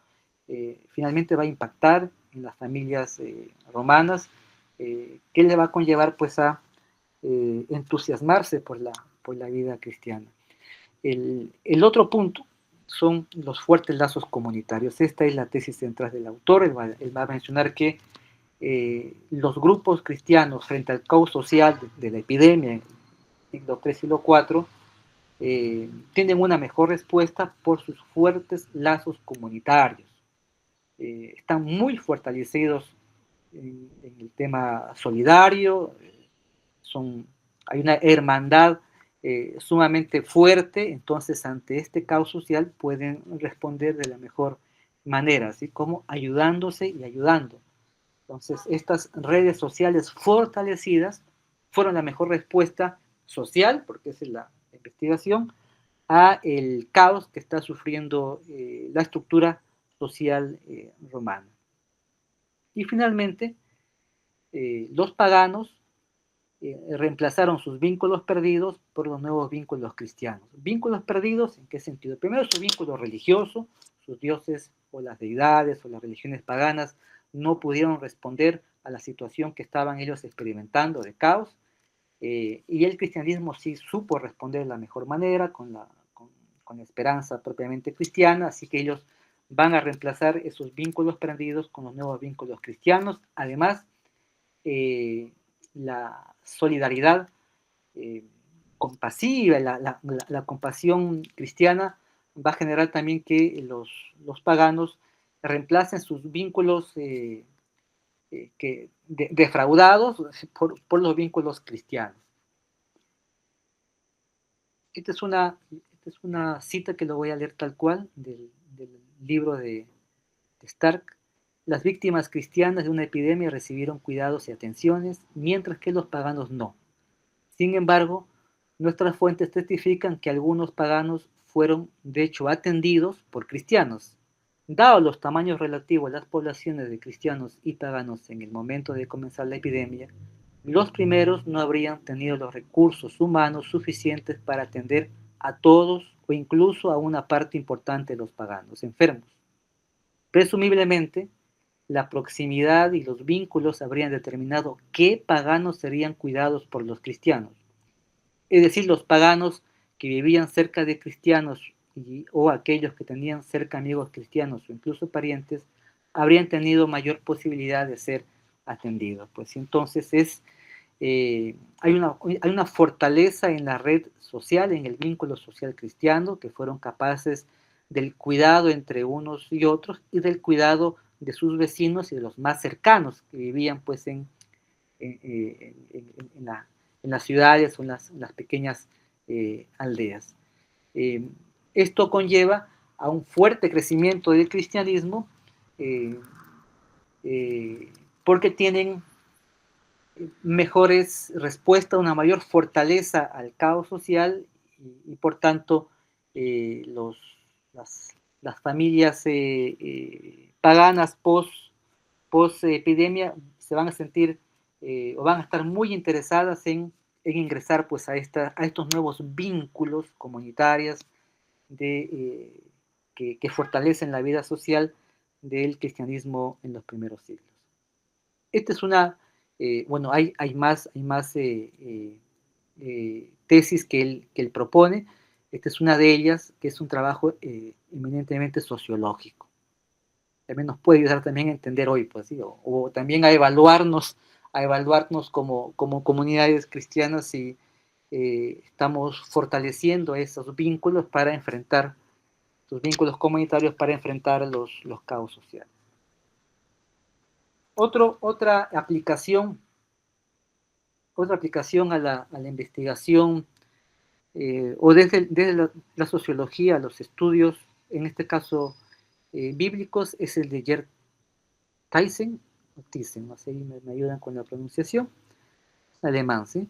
finalmente va a impactar en las familias romanas, que le va a conllevar pues a entusiasmarse por la vida cristiana. El otro punto son los fuertes lazos comunitarios. Esta es la tesis central del autor. Él va a mencionar que los grupos cristianos frente al caos social de la epidemia en siglo III y siglo IV tienen una mejor respuesta por sus fuertes lazos comunitarios. Están muy fortalecidos en el tema solidario, hay una hermandad sumamente fuerte. Entonces ante este caos social pueden responder de la mejor manera, así como ayudándose y ayudando. Entonces, estas redes sociales fortalecidas fueron la mejor respuesta social, porque esa es la investigación, a el caos que está sufriendo la estructura social romana. Y finalmente, los paganos reemplazaron sus vínculos perdidos por los nuevos vínculos cristianos. ¿Vínculos perdidos en qué sentido? Primero, su vínculo religioso, sus dioses o las deidades o las religiones paganas no pudieron responder a la situación que estaban ellos experimentando de caos, y el cristianismo sí supo responder de la mejor manera, con la esperanza propiamente cristiana. Así que ellos van a reemplazar esos vínculos perdidos con los nuevos vínculos cristianos. Además, la solidaridad compasiva, la compasión cristiana va a generar también que los paganos reemplacen sus vínculos defraudados por los vínculos cristianos. Esta es una cita que lo voy a leer tal cual del libro de Stark. Las víctimas cristianas de una epidemia recibieron cuidados y atenciones, mientras que los paganos no. Sin embargo, nuestras fuentes testifican que algunos paganos fueron, de hecho, atendidos por cristianos. Dados los tamaños relativos a las poblaciones de cristianos y paganos en el momento de comenzar la epidemia, los primeros no habrían tenido los recursos humanos suficientes para atender a todos o incluso a una parte importante de los paganos enfermos. Presumiblemente, la proximidad y los vínculos habrían determinado qué paganos serían cuidados por los cristianos. Es decir, los paganos que vivían cerca de cristianos o aquellos que tenían cerca amigos cristianos o incluso parientes, habrían tenido mayor posibilidad de ser atendidos. Pues entonces hay una fortaleza en la red social, en el vínculo social cristiano, que fueron capaces del cuidado entre unos y otros y del cuidado de sus vecinos y de los más cercanos que vivían pues en las ciudades o en las pequeñas aldeas. Eh, Esto conlleva a un fuerte crecimiento del cristianismo, eh, porque tienen mejores respuestas, una mayor fortaleza al caos social y por tanto eh, los, las familias paganas post epidemia se van a sentir o van a estar muy interesadas en ingresar pues a estos nuevos vínculos comunitarios que fortalecen la vida social del cristianismo en los primeros siglos. Esta es una, bueno, hay más tesis que él propone. Esta es una de ellas, que es un trabajo eminentemente sociológico. También nos puede ayudar también a entender hoy, pues, ¿sí? O también a evaluarnos como comunidades cristianas si estamos fortaleciendo esos vínculos para enfrentar, los vínculos comunitarios para enfrentar los caos sociales. Otra aplicación a la investigación o desde la sociología, los estudios, en este caso bíblicos, es el de Gerd Thyssen, no sé, me ayudan con la pronunciación, alemán, ¿sí?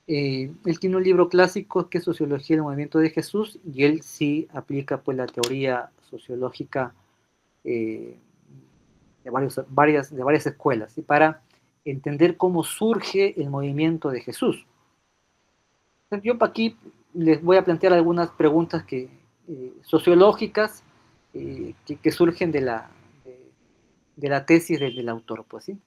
Él tiene un libro clásico que es Sociología del Movimiento de Jesús, y él sí aplica pues la teoría sociológica eh, de varias escuelas, ¿sí? Para entender cómo surge el movimiento de Jesús. Yo aquí les voy a plantear algunas preguntas sociológicas que surgen de la tesis del autor, pues, ¿sí?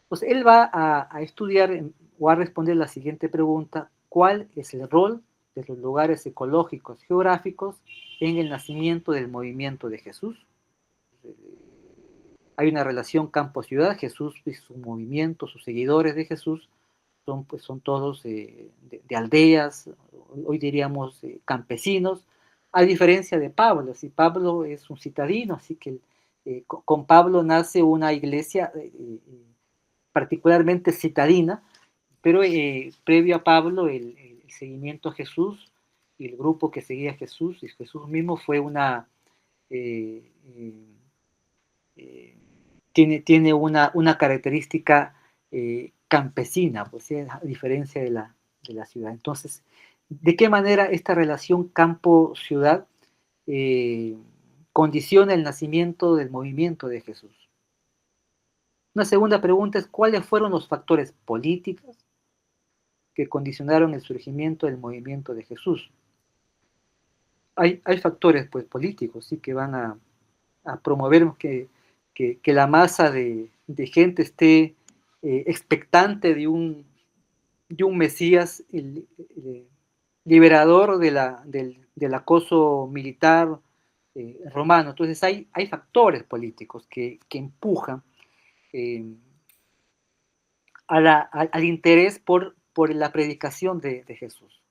Pues él va a estudiar o a responder la siguiente pregunta: ¿cuál es el rol de los lugares ecológicos geográficos en el nacimiento del movimiento de Jesús? Hay una relación campo-ciudad. Jesús y su movimiento, sus seguidores de Jesús, son todos de aldeas, hoy diríamos campesinos, a diferencia de Pablo. Si Pablo es un citadino, así que con Pablo nace una iglesia particularmente citadina, pero previo a Pablo, el seguimiento a Jesús y el grupo que seguía a Jesús, y Jesús mismo fue eh, eh, tiene una característica campesina, pues, ¿sí? A diferencia de la ciudad. Entonces, ¿de qué manera esta relación campo-ciudad condiciona el nacimiento del movimiento de Jesús? Una segunda pregunta es: ¿cuáles fueron los factores políticos que condicionaron el surgimiento del movimiento de Jesús? Hay factores pues, políticos, ¿sí? Que van a promover que la masa de gente esté expectante de un Mesías liberador del acoso militar romano. Entonces hay factores políticos que empujan eh, al interés por la predicación de Jesús.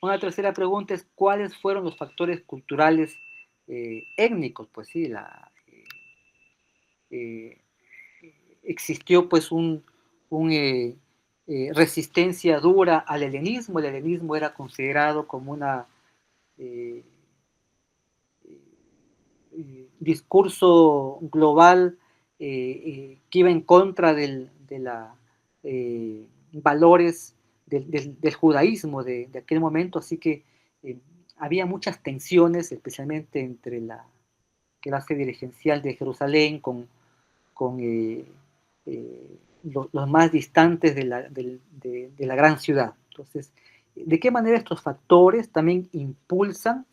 Una tercera pregunta es: ¿cuáles fueron los factores culturales étnicos? Pues sí, eh, existió pues un resistencia dura al helenismo. El helenismo era considerado como una eh, discurso global que iba en contra de la valores del judaísmo de aquel momento, así que había muchas tensiones, especialmente entre la clase dirigencial de Jerusalén con los más distantes de la gran ciudad. Entonces, ¿de qué manera estos factores también impulsan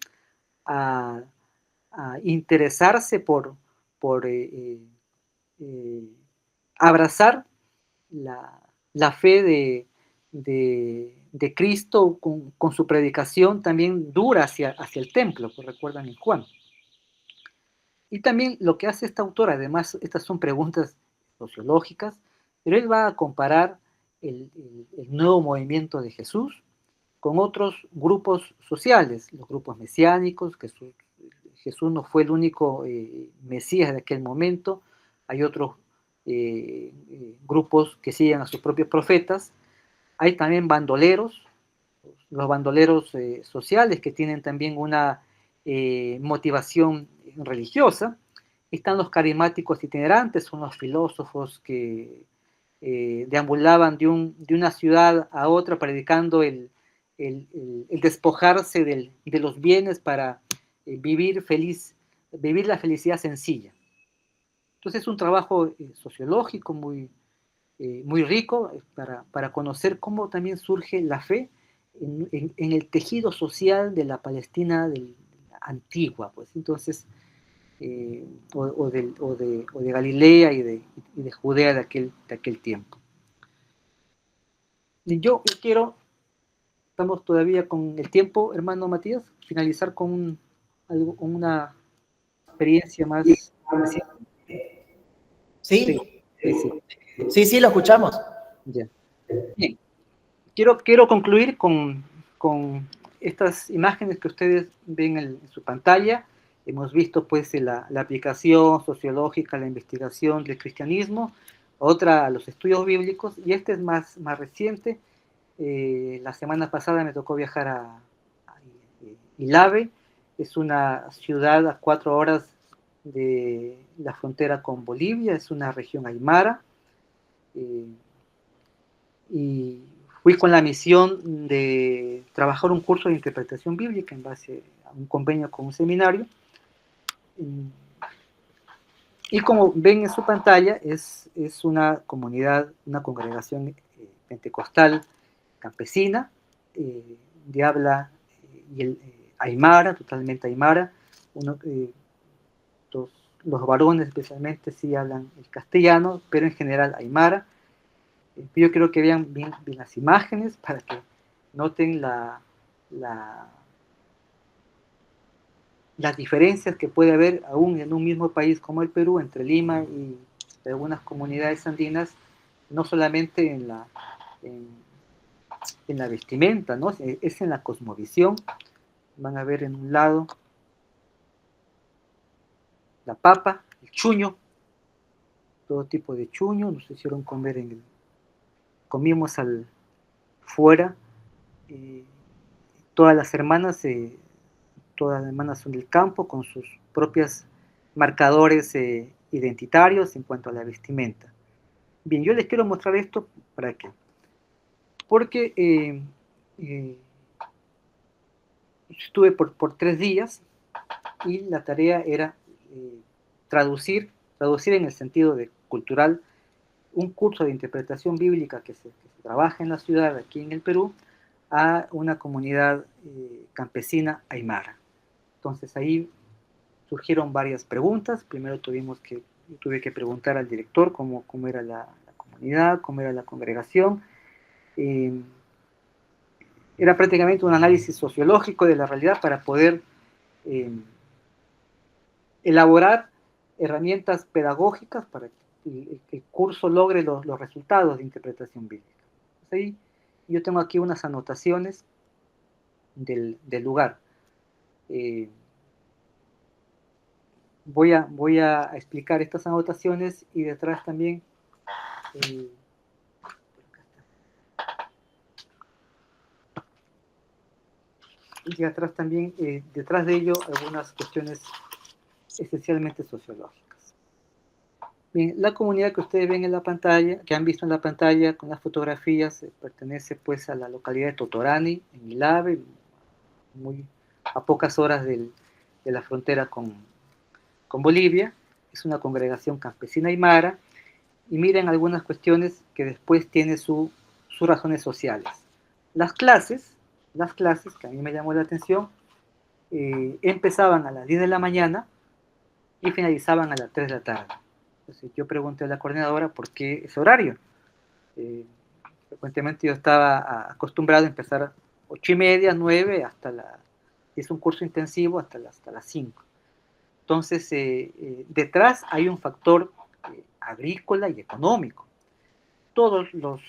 a, a interesarse por eh, abrazar la fe de Cristo con su predicación también dura hacia el templo, pues recuerdan en Juan? Y también lo que hace esta autora, además, estas son preguntas sociológicas, pero él va a comparar el nuevo movimiento de Jesús con otros grupos sociales, los grupos mesiánicos. Jesús no fue el único Mesías de aquel momento, hay otros grupos que siguen a sus propios profetas, hay también bandoleros, los bandoleros sociales que tienen también una motivación religiosa. Están los carismáticos itinerantes, son los filósofos que deambulaban de una ciudad a otra predicando el despojarse de los bienes para vivir la felicidad sencilla. Entonces es un trabajo sociológico muy rico para conocer cómo también surge la fe en el tejido social de la Palestina antigua, pues. Entonces, o de Galilea y de Judea de aquel tiempo. Y yo quiero Estamos todavía con el tiempo, hermano Matías, finalizar con una experiencia más reciente. Sí, Sí, sí, sí. sí, lo escuchamos. Ya. Bien. Quiero concluir con estas imágenes que ustedes ven en su pantalla. Hemos visto pues la aplicación sociológica, la investigación del cristianismo, otra los estudios bíblicos, y este es más reciente. La semana pasada me tocó viajar a Ilave, es una ciudad a 4 horas de la frontera con Bolivia, es una región aymara, eh, y fui con la misión de trabajar un curso de interpretación bíblica en base a un convenio con un seminario. Y como ven en su pantalla, es una comunidad, una congregación pentecostal campesina, de habla aymara, totalmente aymara. Uno, los, los varones especialmente sí hablan el castellano, pero en general aymara. Yo quiero que vean bien las imágenes para que noten las diferencias que puede haber aún en un mismo país como el Perú, entre Lima y algunas comunidades andinas, no solamente en, en la vestimenta, ¿no? Es en la cosmovisión. Van a ver en un lado la papa, el chuño, todo tipo de chuño, nos hicieron comer comimos fuera, eh, todas las hermanas, todas las hermanas son del campo con sus propios marcadores identitarios en cuanto a la vestimenta. Bien, yo les quiero mostrar esto para qué. Porque eh, estuve por 3 días y la tarea era traducir en el sentido de cultural, un curso de interpretación bíblica que se trabaja en la ciudad, aquí en el Perú, a una comunidad campesina aymara. Entonces ahí surgieron varias preguntas. Primero tuve que preguntar al director cómo era la comunidad, cómo era la congregación. Era prácticamente un análisis sociológico de la realidad para poder eh, elaborar herramientas pedagógicas para que el curso logre los resultados de interpretación bíblica. Entonces ahí yo tengo aquí unas anotaciones del lugar. Voy a explicar estas anotaciones y detrás también detrás de ello algunas cuestiones esencialmente sociológicas. Bien, la comunidad que ustedes ven en la pantalla, que han visto en la pantalla con las fotografías, pertenece pues a la localidad de Totorani, en Ilave, muy a pocas horas de la frontera con Bolivia. Es una congregación campesina aymara, y miren algunas cuestiones que después tiene sus razones sociales. Las clases, que a mí me llamó la atención, empezaban a las 10 de la mañana y finalizaban a las 3 de la tarde. Entonces yo pregunté a la coordinadora por qué ese horario. Frecuentemente yo estaba acostumbrado a empezar a 8:30, 9, es un curso intensivo hasta las 5. Entonces, detrás hay un factor agrícola y económico. Todos los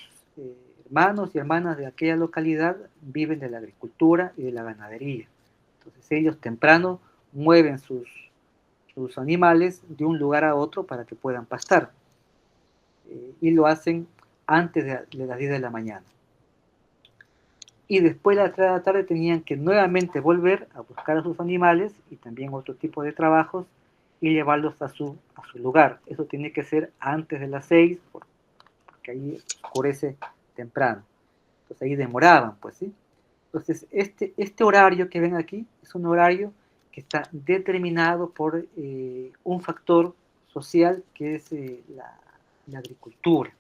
hermanos y hermanas de aquella localidad viven de la agricultura y de la ganadería. Entonces ellos temprano mueven sus animales de un lugar a otro para que puedan pastar. Y lo hacen antes de las 10 de la mañana. Y después de las 3 de la tarde tenían que nuevamente volver a buscar a sus animales y también otro tipo de trabajos y llevarlos a su lugar. Eso tiene que ser antes de las 6, porque ahí oscurece temprano. Entonces ahí demoraban, pues, ¿sí? Entonces, este horario que ven aquí es un horario que está determinado por un factor social que es la agricultura,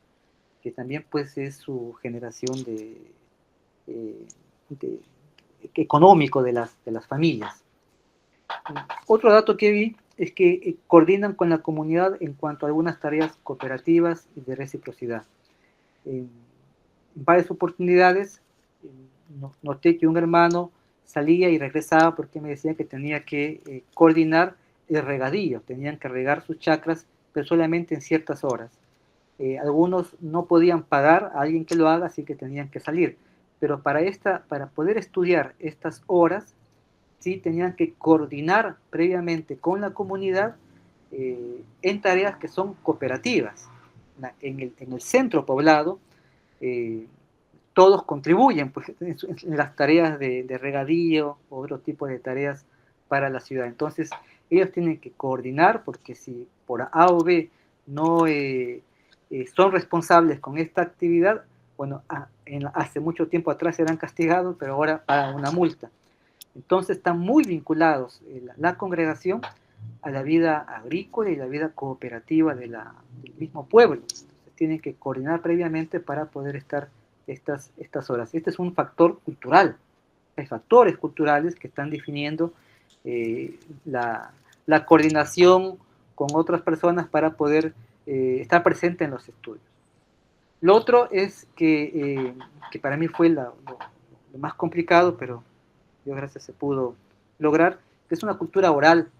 que también pues es su generación eh, de, económico de las familias. Otro dato que vi es que coordinan con la comunidad en cuanto a algunas tareas cooperativas y de reciprocidad. En varias oportunidades noté que un hermano salía y regresaba porque me decía que tenía que coordinar el regadío, tenían que regar sus chacras, pero solamente en ciertas horas. Algunos no podían pagar a alguien que lo haga, así que tenían que salir. Pero para poder estudiar estas horas, sí tenían que coordinar previamente con la comunidad en tareas que son cooperativas. En el centro poblado, eh, todos contribuyen pues, en las tareas de regadío o otro tipo de tareas para la ciudad. Entonces, ellos tienen que coordinar porque si por A o B no son responsables con esta actividad, bueno, hace mucho tiempo atrás eran castigados, pero ahora pagan una multa. Entonces, están muy vinculados la congregación a la vida agrícola y la vida cooperativa del mismo pueblo. Entonces, tienen que coordinar previamente para poder estar estas horas. Este es un factor cultural. Hay factores culturales que están definiendo la coordinación con otras personas para poder estar presente en los estudios. Lo otro es que para mí fue lo más complicado, pero Dios gracias se pudo lograr, que es una cultura oral,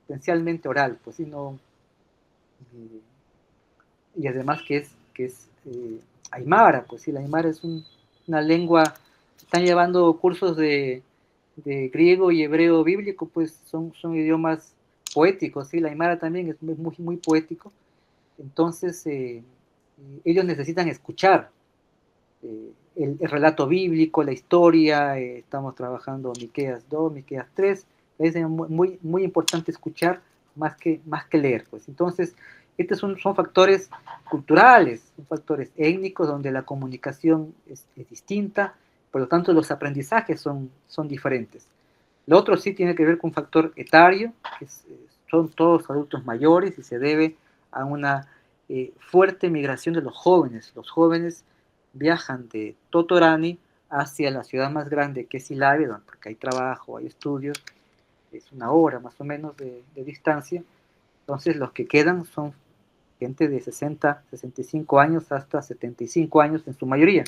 esencialmente oral, pues sí, no, y además que es aymara, pues sí, la aymara es una lengua, están llevando cursos de griego y hebreo bíblico, pues son idiomas poéticos, sí, la aymara también es muy, muy poético, entonces ellos necesitan escuchar el relato bíblico, la historia, estamos trabajando Miqueas 2, Miqueas 3, es muy, muy importante escuchar más que leer, pues entonces estos son factores culturales, son factores étnicos donde la comunicación es distinta, por lo tanto los aprendizajes son diferentes. Lo otro sí tiene que ver con un factor etario, son todos adultos mayores y se debe a una fuerte migración de los jóvenes. Los jóvenes viajan de Totorani hacia la ciudad más grande que es Ilave, porque hay trabajo, hay estudios, es una hora más o menos de distancia. Entonces los que quedan son gente de 60, 65 años hasta 75 años en su mayoría.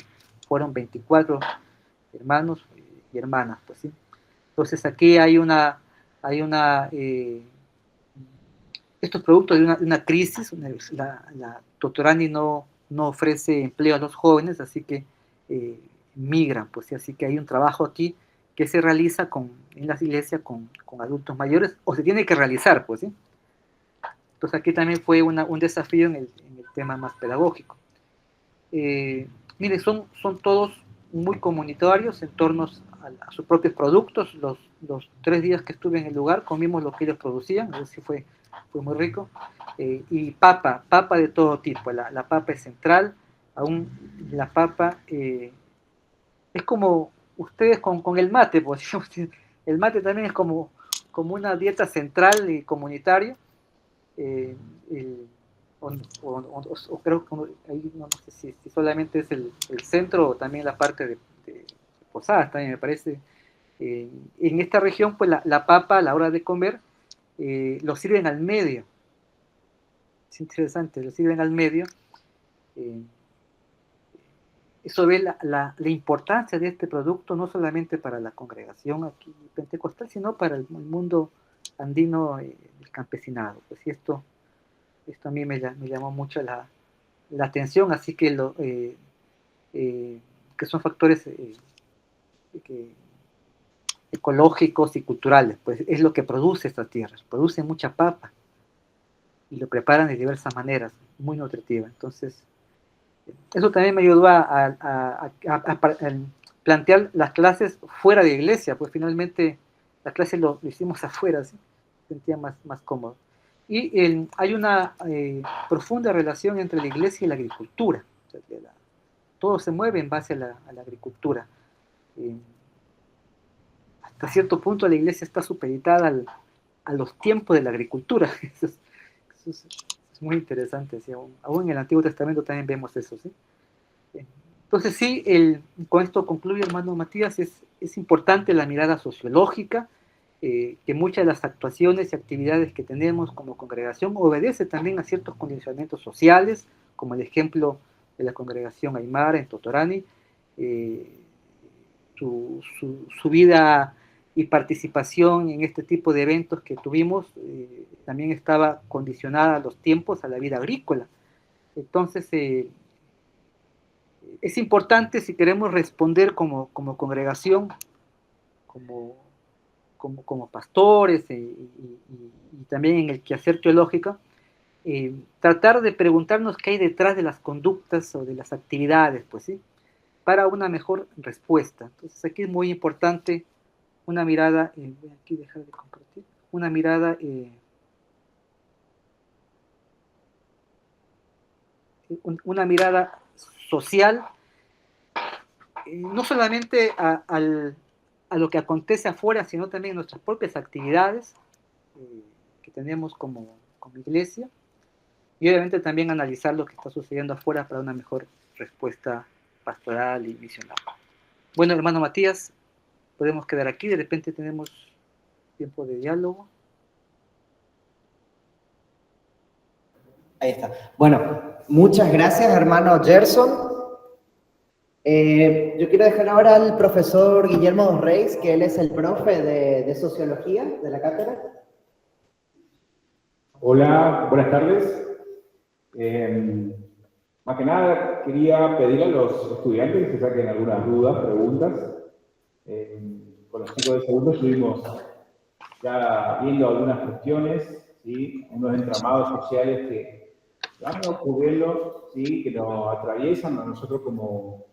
Fueron 24 hermanos y hermanas, pues sí. Entonces aquí hay estos productos de una crisis, la Totorani no ofrece empleo a los jóvenes, así que migran, pues sí, así que hay un trabajo aquí que se realiza en las iglesias con adultos mayores, o se tiene que realizar, pues sí. Entonces aquí también fue un desafío en el tema más pedagógico. Mire, son todos muy comunitarios en torno a sus propios productos. Los 3 días que estuve en el lugar comimos lo que ellos producían, eso sí fue muy rico. Y papa de todo tipo, la papa es central, aún la papa es como ustedes con el mate, pues, el mate también es como una dieta central y comunitaria. Eh, el, o creo que ahí no sé si solamente es el centro o también la parte de Posadas, también me parece. En esta región, pues la papa a la hora de comer lo sirven al medio. Es interesante, lo sirven al medio. Eh, Eso ve la importancia de este producto no solamente para la congregación aquí pentecostal, sino para el mundo andino del campesinado. Pues y esto a mí me llamó mucho la atención, así que que son factores que, ecológicos y culturales, pues es lo que produce estas tierras, produce mucha papa y lo preparan de diversas maneras, muy nutritiva. Entonces, eso también me ayudó a plantear las clases fuera de iglesia, pues finalmente las clases lo hicimos afuera, ¿sí? Me sentía más cómodo. Y hay una profunda relación entre la iglesia y la agricultura. O sea, todo se mueve en base a la agricultura. Hasta cierto punto la iglesia está supeditada a los tiempos de la agricultura. Eso es muy interesante. ¿Sí? Aún en el Antiguo Testamento también vemos eso. ¿Sí? Entonces sí, con esto concluye, hermano Matías, es importante la mirada sociológica, que muchas de las actuaciones y actividades que tenemos como congregación obedece también a ciertos condicionamientos sociales, como el ejemplo de la congregación Aymara en Totorani, su vida y participación en este tipo de eventos que tuvimos también estaba condicionada a los tiempos, a la vida agrícola. Entonces, es importante si queremos responder como congregación, como pastores y también en el quehacer teológico, tratar de preguntarnos qué hay detrás de las conductas o de las actividades, pues sí, para una mejor respuesta. Entonces aquí es muy importante una mirada, voy aquí a dejar de compartir, una mirada una mirada social, no solamente a lo que acontece afuera, sino también en nuestras propias actividades que tenemos como iglesia, y obviamente también analizar lo que está sucediendo afuera para una mejor respuesta pastoral y misional. Bueno, hermano Matías, podemos quedar aquí, de repente tenemos tiempo de diálogo. Ahí está. Bueno, muchas gracias, hermano Gerson. Yo quiero dejar ahora al profesor Guillermo Dos Reis, que él es el profe de Sociología de la cátedra. Hola, buenas tardes. Más que nada, quería pedirle a los estudiantes que se saquen algunas dudas, preguntas. Con los chicos de segundo estuvimos ya viendo algunas cuestiones, ¿sí? Unos entramados sociales que van ocurriendo, ¿sí? Que nos atraviesan a nosotros como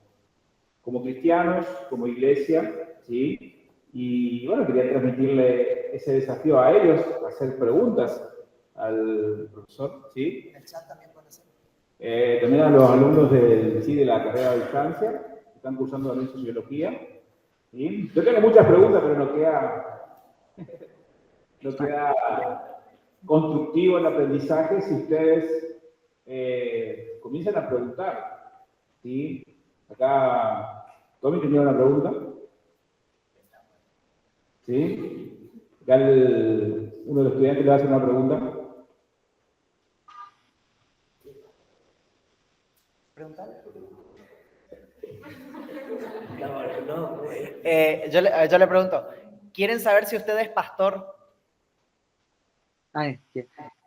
cristianos, como iglesia, ¿sí? Y bueno, quería transmitirle ese desafío a ellos, hacer preguntas al profesor, ¿sí? El chat también puede ser. También a los alumnos de la carrera de distancia, que están cursando también sociología. ¿Sí? Yo tengo muchas preguntas, pero no queda constructivo el aprendizaje si ustedes comienzan a preguntar. ¿Sí? Acá, Tommy tenía una pregunta. ¿Sí? Acá uno de los estudiantes le va a hacer una pregunta. Yo le pregunto, ¿quieren saber si usted es pastor?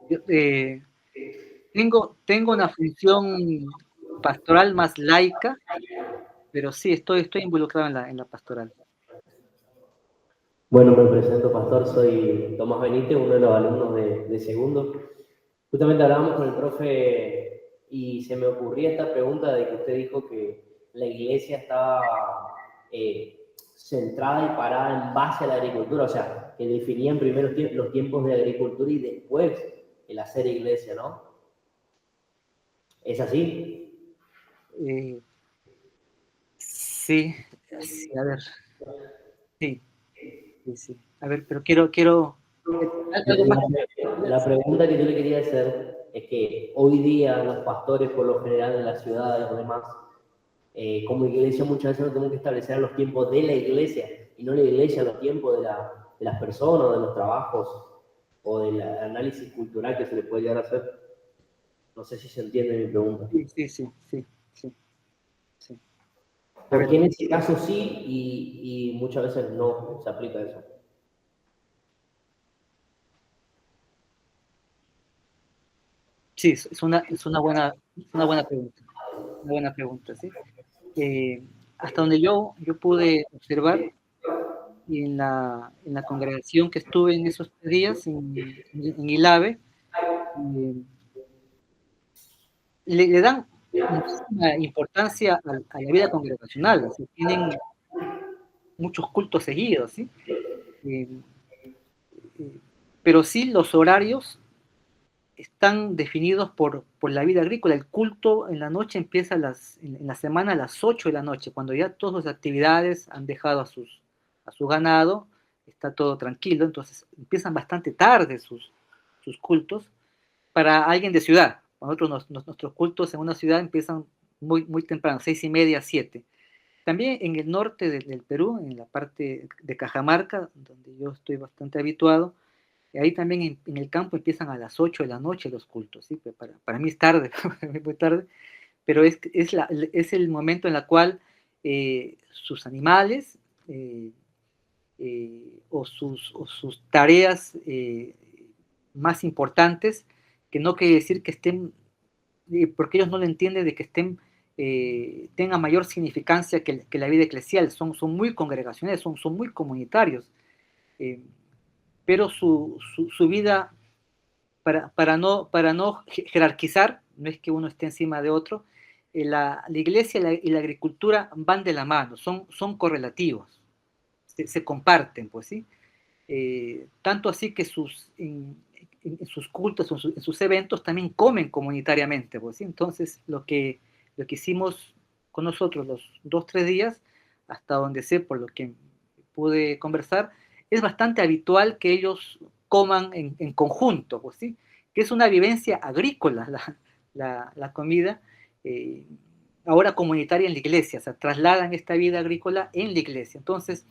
Yo, tengo una función pastoral más laica, pero sí, estoy involucrado en la pastoral. Bueno, me presento, pastor, soy Tomás Benítez, uno de los alumnos de segundo. Justamente hablábamos con el profe y se me ocurría esta pregunta de que usted dijo que la iglesia estaba centrada y parada en base a la agricultura, o sea, que definían primero los tiempos de agricultura y después el hacer iglesia, ¿no? ¿Es así? Sí, a ver. Sí. A ver, pero quiero algo más. La pregunta que yo le quería hacer es que hoy día los pastores, por lo general en las ciudades o demás, como iglesia muchas veces no tenemos que establecer los tiempos de la iglesia y no la iglesia los tiempos de las personas, de los trabajos o del análisis cultural que se le puede llegar a hacer. No sé si se entiende mi pregunta. Sí. Porque en ese caso sí y muchas veces no se aplica eso. Sí, es una buena pregunta. Una buena pregunta, ¿sí? Hasta donde yo pude observar en la congregación que estuve en esos días en Ilave, le dan muchísima importancia a la vida congregacional, ¿sí? Tienen muchos cultos seguidos, ¿sí? Pero sí los horarios están definidos por la vida agrícola. El culto en la noche empieza en la semana a las 8 de la noche, cuando ya todas las actividades han dejado a su ganado, está todo tranquilo, entonces empiezan bastante tarde sus cultos para alguien de ciudad. Nosotros nuestros cultos en una ciudad empiezan muy temprano, 6:30, 7. También en el norte del Perú, en la parte de Cajamarca, donde yo estoy bastante habituado, ahí también en el campo empiezan a las 8 de la noche los cultos, ¿sí? Para mí es tarde, muy tarde, pero es el momento en el cual sus animales o sus tareas más importantes, que no quiere decir que estén, porque ellos no lo entienden, de que estén, tengan mayor significancia que la vida eclesial. Son muy congregacionales, son muy comunitarios, pero su vida, para no jerarquizar, no es que uno esté encima de otro, la iglesia y la agricultura van de la mano, son correlativos, se comparten, pues sí. Tanto así que en sus cultos, en sus eventos, también comen comunitariamente, pues sí. Entonces, lo que hicimos con nosotros los 2-3 días, hasta donde sé, por lo que pude conversar, es bastante habitual que ellos coman en conjunto, pues sí, que es una vivencia agrícola la comida, eh, ahora comunitaria en la iglesia, o sea, trasladan esta vida agrícola en la iglesia. Entonces,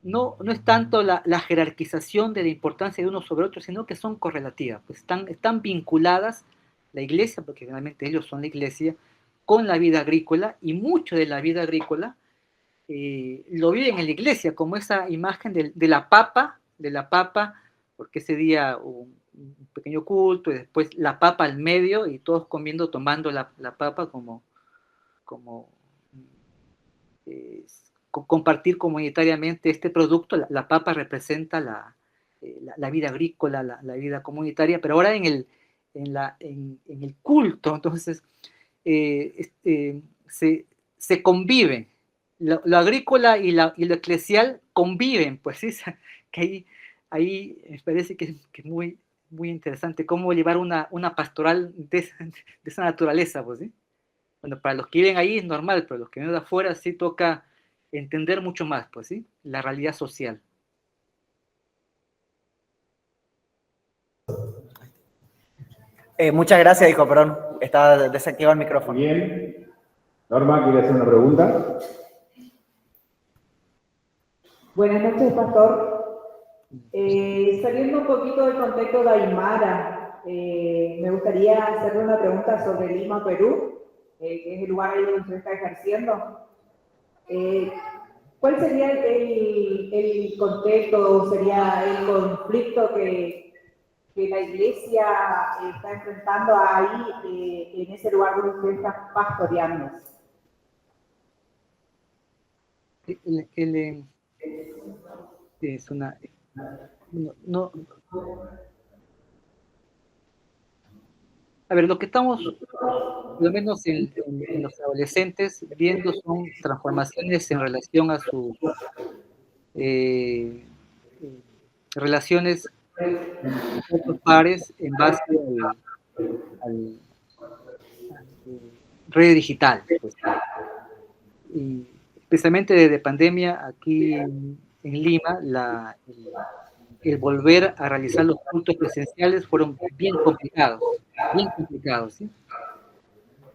no es tanto la jerarquización de la importancia de uno sobre otro, sino que son correlativas, pues están vinculadas la iglesia, porque realmente ellos son la iglesia, con la vida agrícola, y mucho de la vida agrícola lo viven en la iglesia, como esa imagen de la papa, porque ese día hubo un pequeño culto, y después la papa al medio, y todos comiendo, tomando la papa como eh, compartir comunitariamente este producto. La papa representa la vida agrícola, la vida comunitaria, pero ahora en el culto, entonces, se conviven. Lo agrícola y lo eclesial conviven, pues sí, que ahí me parece que es muy, muy interesante cómo llevar una pastoral de esa naturaleza, pues sí. Bueno, para los que viven ahí es normal, pero los que viven de afuera sí toca entender mucho más, pues sí, la realidad social. Muchas gracias, hijo, perdón, estaba desactivado el micrófono. Muy bien. Norma, ¿quiere hacer una pregunta? Buenas noches, pastor. Saliendo un poquito del contexto de Aymara, me gustaría hacerle una pregunta sobre Lima, Perú, que es el lugar ahí donde usted está ejerciendo. ¿Cuál sería el contexto, sería el conflicto que la iglesia está enfrentando ahí, en ese lugar donde usted está pastoreando? Es una... No, a ver, lo que estamos, por lo menos en los adolescentes, viendo son transformaciones en relación a sus eh, relaciones con otros pares en base al red digital, pues. Y especialmente desde pandemia, aquí en Lima, el volver a realizar los cultos presenciales fueron bien complicados, ¿sí?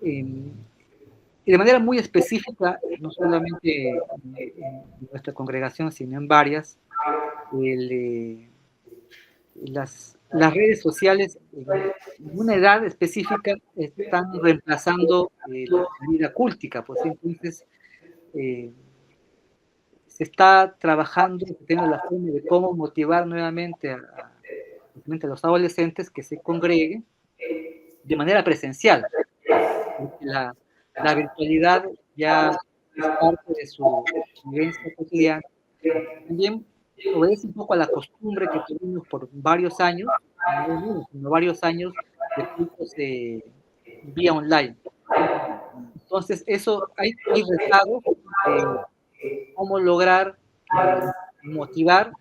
Y de manera muy específica, no solamente en nuestra congregación, sino en varias, las redes sociales en una edad específica están reemplazando la vida cultica, pues entonces se está trabajando, teniendo la forma de cómo motivar nuevamente a los adolescentes que se congreguen de manera presencial, porque la virtualidad ya es parte de su vivencia cotidiana. También obedece un poco a la costumbre que tuvimos por varios años, no uno, sino varios años de cultos vía online. Entonces, eso hay rezagos de cómo lograr motivar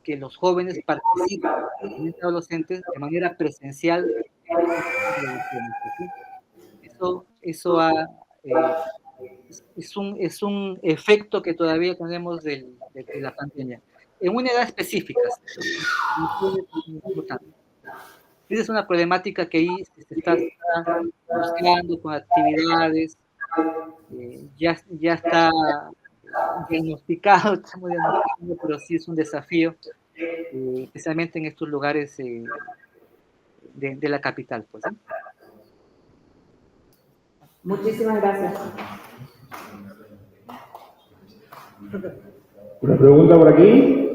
que los jóvenes participen, los adolescentes, de manera presencial. Eso es un efecto que todavía tenemos de la pandemia. En una edad específica, esa es una problemática que ahí se está buscando con actividades, ya está diagnosticado, estamos diagnosticando, pero sí es un desafío, especialmente en estos lugares de la capital, pues, ¿sí? Muchísimas gracias. ¿Una pregunta por aquí?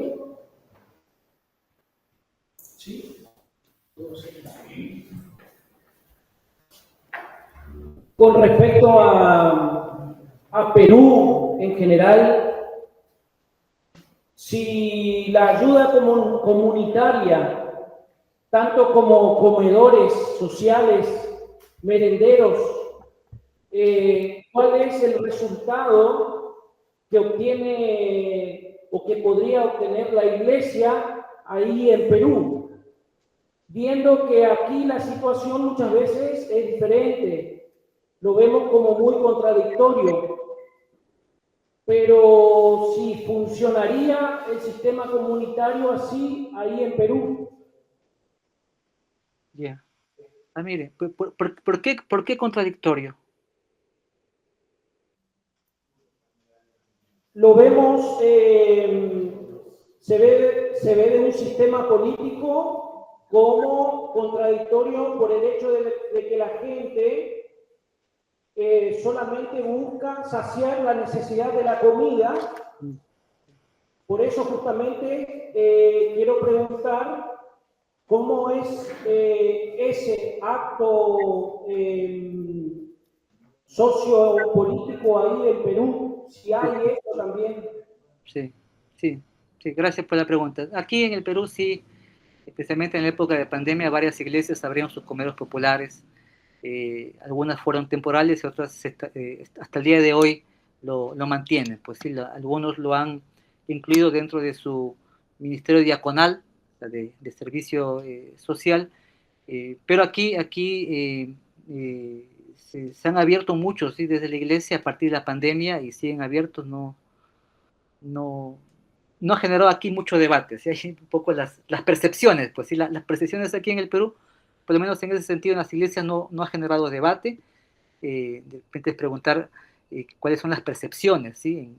Con respecto a Perú en general, si la ayuda comunitaria, tanto como comedores sociales, merenderos, ¿cuál es el resultado que obtiene o que podría obtener la iglesia ahí en Perú? Viendo que aquí la situación muchas veces es diferente, lo vemos como muy contradictorio, pero si funcionaría el sistema comunitario así ahí en Perú. Ya. Ah, mire, ¿por qué contradictorio? Lo vemos, se ve de un sistema político como contradictorio por el hecho de que la gente solamente busca saciar la necesidad de la comida. Por eso justamente quiero preguntar cómo es ese acto sociopolítico ahí en Perú, si hay eso también. Sí, gracias por la pregunta. Aquí en el Perú sí, especialmente en la época de pandemia, varias iglesias abrieron sus comedores populares. Algunas fueron temporales y otras hasta el día de hoy lo mantienen. Pues sí, algunos lo han incluido dentro de su ministerio diaconal, de servicio social, pero aquí se han abierto muchos, ¿sí? Desde la iglesia a partir de la pandemia y siguen abiertos, no, no ha generado aquí mucho debate, ¿sí? Hay un poco las percepciones, pues sí, las percepciones aquí en el Perú, por lo menos en ese sentido en las iglesias no ha generado debate. De repente es preguntar cuáles son las percepciones, ¿sí?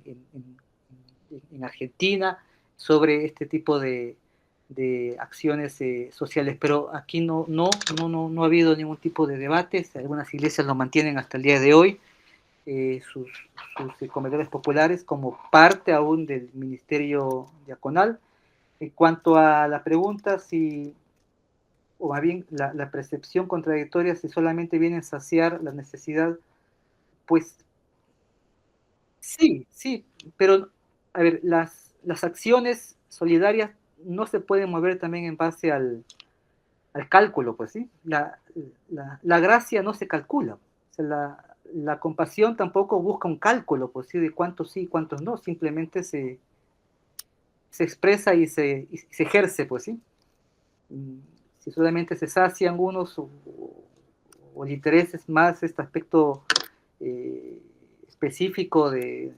En Argentina sobre este tipo de acciones sociales, pero aquí no ha habido ningún tipo de debates. Algunas iglesias lo mantienen hasta el día de hoy, sus comedores populares como parte aún del ministerio diaconal. En cuanto a la pregunta, o más bien la percepción contradictoria, si solamente viene a saciar la necesidad, pues sí, pero a ver, las acciones solidarias no se pueden mover también en base al cálculo, pues sí. La gracia no se calcula. O sea, la compasión tampoco busca un cálculo, pues sí, de cuántos sí y cuántos no. Simplemente se expresa y se ejerce, pues sí. Si solamente se sacian unos o le interesa más este aspecto específico de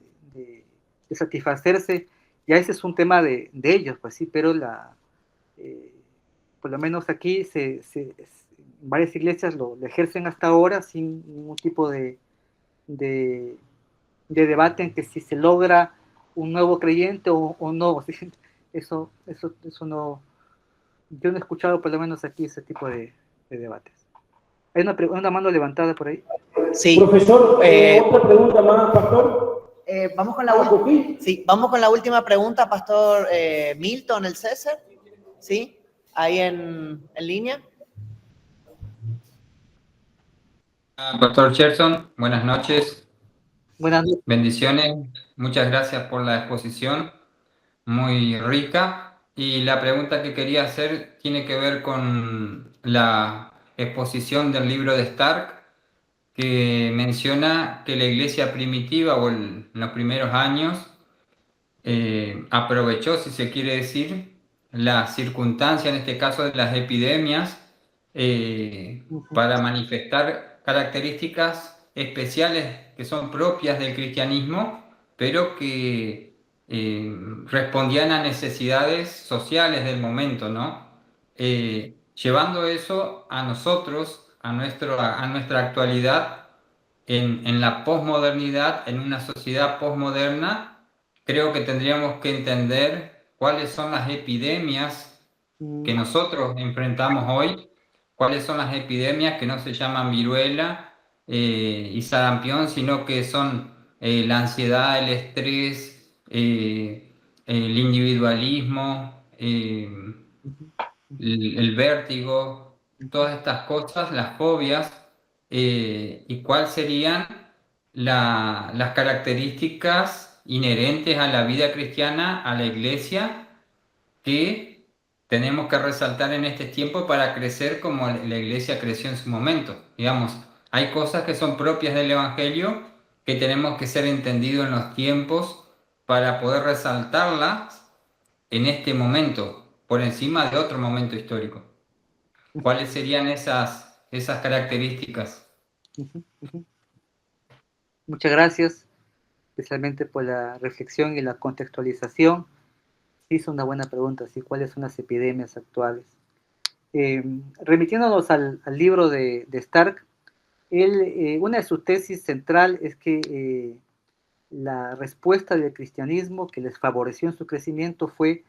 satisfacerse, ya ese es un tema de ellos, pues sí, pero por lo menos aquí varias iglesias lo ejercen hasta ahora sin ningún tipo de debate en que si se logra un nuevo creyente o no. ¿Sí? Eso no, yo no he escuchado por lo menos aquí ese tipo de debates. Hay una mano levantada por ahí. Sí. Profesor, otra pregunta más, pastor. Vamos con la última pregunta, Pastor Milton, el César. ¿Sí? Ahí en línea. Pastor Gerson, buenas noches. Buenas noches. Bendiciones. Muchas gracias por la exposición, muy rica. Y la pregunta que quería hacer tiene que ver con la exposición del libro de Stark, que menciona que la iglesia primitiva o en los primeros años aprovechó, si se quiere decir, la circunstancia, en este caso de las epidemias, para manifestar características especiales que son propias del cristianismo, pero que respondían a necesidades sociales del momento, ¿no? Llevando eso a nosotros, a nuestra actualidad, en la posmodernidad, en una sociedad posmoderna, creo que tendríamos que entender cuáles son las epidemias que nosotros enfrentamos hoy, cuáles son las epidemias que no se llaman viruela y sarampión, sino que son la ansiedad, el estrés, el individualismo, el vértigo, todas estas cosas, las fobias, y cuáles serían las características inherentes a la vida cristiana, a la iglesia, que tenemos que resaltar en este tiempo para crecer como la iglesia creció en su momento. Digamos, hay cosas que son propias del Evangelio que tenemos que ser entendidos en los tiempos para poder resaltarlas en este momento, por encima de otro momento histórico. ¿Cuáles serían esas características? Muchas gracias, especialmente por la reflexión y la contextualización. Sí, es una buena pregunta, ¿sí? ¿Cuáles son las epidemias actuales? Remitiéndonos al libro de Stark, una de sus tesis central es que la respuesta del cristianismo que les favoreció en su crecimiento fue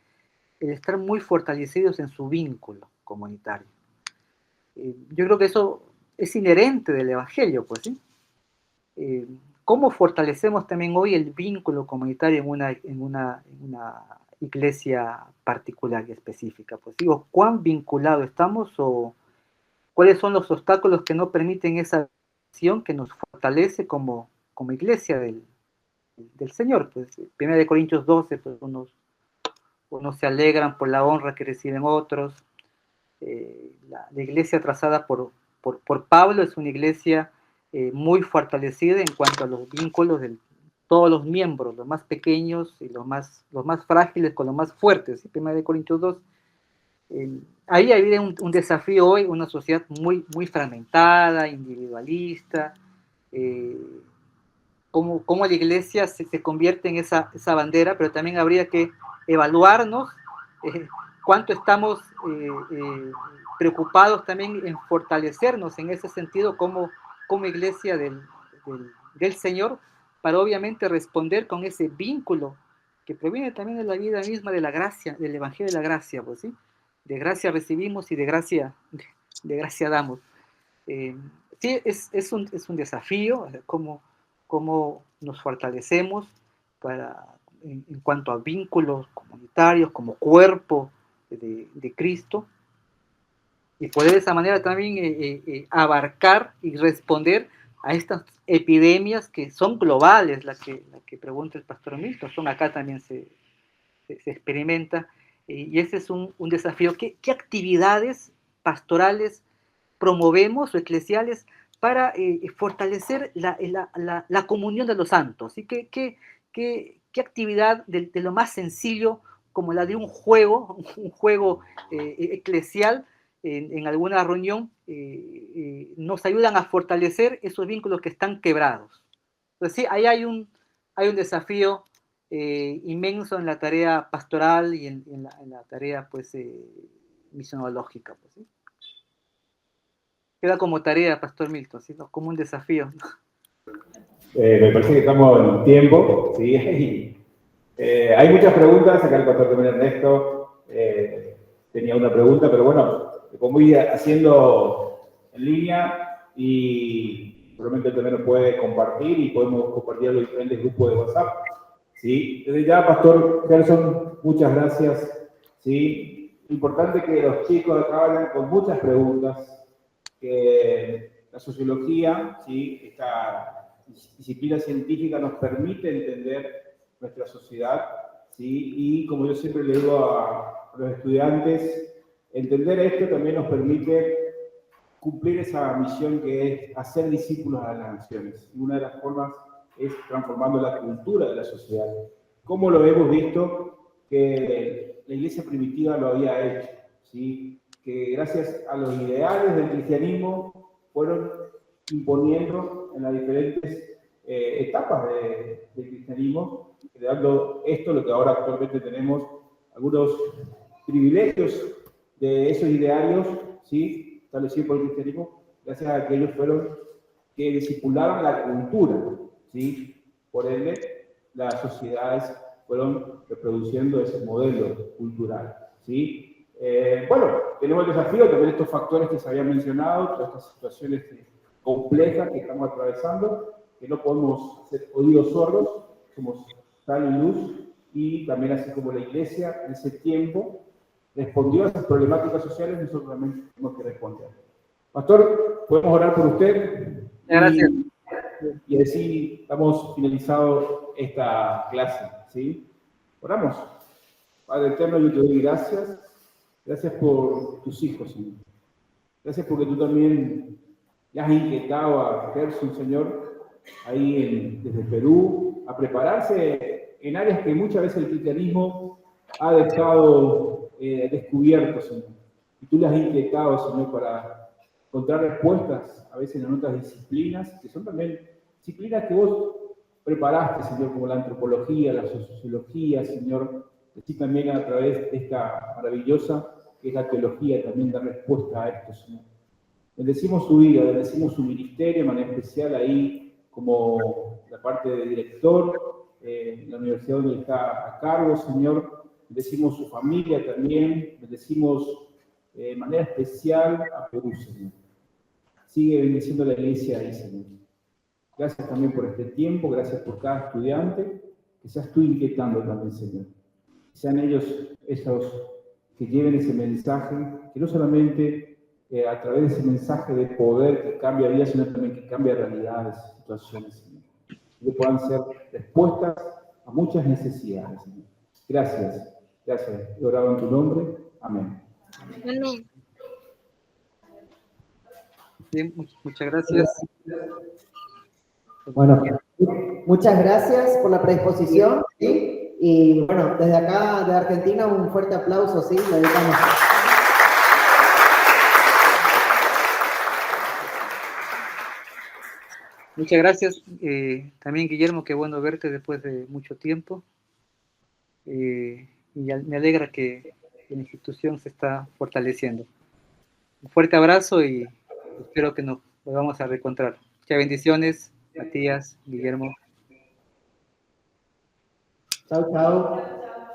el estar muy fortalecidos en su vínculo comunitario. Yo creo que eso es inherente del Evangelio, pues, ¿sí? ¿Cómo fortalecemos también hoy el vínculo comunitario en una iglesia particular y específica? Pues digo, ¿cuán vinculado estamos o cuáles son los obstáculos que no permiten esa acción que nos fortalece como iglesia del Señor? Pues 1 Corintios 12, pues unos se alegran por la honra que reciben otros. La iglesia trazada por Pablo es una iglesia muy fortalecida en cuanto a los vínculos de todos los miembros, los más pequeños y los más frágiles con los más fuertes. 1 Corintios 2. Ahí hay un desafío hoy, una sociedad muy fragmentada, individualista. Cómo la iglesia se convierte en esa bandera, pero también habría que evaluarnos cuánto estamos preocupados también en fortalecernos en ese sentido como iglesia del Señor, para obviamente responder con ese vínculo que proviene también de la vida misma de la gracia, del Evangelio de la gracia, pues, ¿sí? De gracia recibimos y de gracia damos. Sí, es un desafío, cómo nos fortalecemos en cuanto a vínculos comunitarios, como cuerpo de Cristo, y poder de esa manera también abarcar y responder a estas epidemias que son globales, la que pregunta el pastor Milton, son acá también se experimenta, y ese es un desafío. ¿Qué actividades pastorales promovemos o eclesiales para fortalecer la comunión de los santos? ¿Sí? ¿Qué actividad de lo más sencillo, como la de un juego eclesial en alguna reunión, nos ayudan a fortalecer esos vínculos que están quebrados? Entonces, sí, ahí hay un desafío inmenso en la tarea pastoral y en la tarea, pues, misionológica, pues, ¿sí? Queda como tarea, Pastor Milton, ¿sí? Como un desafío. Me parece que estamos en tiempo, ¿sí? Hay muchas preguntas, acá el pastor también Ernesto tenía una pregunta, pero bueno, como ir haciendo en línea y probablemente también nos puede compartir y podemos compartir a los diferentes grupos de WhatsApp, ¿sí? Desde ya, Pastor Gerson, muchas gracias, ¿sí? Importante que los chicos acá vayan con muchas preguntas, que la sociología, ¿sí? Esta disciplina científica nos permite entender nuestra sociedad, ¿sí? Y como yo siempre le digo a los estudiantes, entender esto también nos permite cumplir esa misión que es hacer discípulos a las naciones. Y una de las formas es transformando la cultura de la sociedad. Como lo hemos visto que la iglesia primitiva lo había hecho, ¿sí? Que gracias a los ideales del cristianismo fueron imponiendo en las diferentes etapas del cristianismo, creando esto, lo que ahora actualmente tenemos, algunos privilegios de esos idearios, ¿sí? Establecidos por el cristianismo, gracias a que ellos fueron que discipularon la cultura, ¿sí? Por ende, las sociedades fueron reproduciendo ese modelo cultural, ¿sí? Bueno, tenemos el desafío también de estos factores que se habían mencionado, todas estas situaciones complejas que estamos atravesando, que no podemos ser oídos sordos, somos sal y luz, y también así como la iglesia en ese tiempo respondió a esas problemáticas sociales, nosotros también tenemos que responder. Pastor, podemos orar por usted. Gracias. Y así estamos finalizado esta clase, ¿sí? Oramos. Padre eterno, yo te doy gracias. Gracias por tus hijos, Señor. Gracias porque tú también le has inquietado a Gerson, Señor, ahí desde Perú, a prepararse en áreas que muchas veces el cristianismo ha dejado descubierto, Señor. Y tú le has inquietado, Señor, para encontrar respuestas, a veces en otras disciplinas, que son también disciplinas que vos preparaste, Señor, como la antropología, la sociología, Señor, así también a través de esta maravillosa que es la teología, también da respuesta a esto, Señor. Bendecimos su vida, bendecimos su ministerio, de manera especial ahí como la parte de director, la universidad donde está a cargo, Señor. Bendecimos su familia también, bendecimos de manera especial a Perú, Señor. Sigue bendiciendo la iglesia ahí, Señor. Gracias también por este tiempo, gracias por cada estudiante, que seas tú inquietando también, Señor. Sean ellos esos que lleven ese mensaje, que no solamente a través de ese mensaje de poder que cambia vidas, sino también que cambia realidades, situaciones, Señor. Que puedan ser respuestas a muchas necesidades, Señor. Gracias, gracias. He orado en tu nombre. Amén. Amén. Bien, muchas gracias. Bueno, muchas gracias por la predisposición, ¿sí? Y bueno, desde acá, de Argentina, un fuerte aplauso, ¿sí? Le dedicamos. Muchas gracias. También, Guillermo, qué bueno verte después de mucho tiempo. Y me alegra que la institución se está fortaleciendo. Un fuerte abrazo y espero que nos volvamos a reencontrar. Muchas bendiciones, Matías, Guillermo. Chao, chao.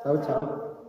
Chao, chao.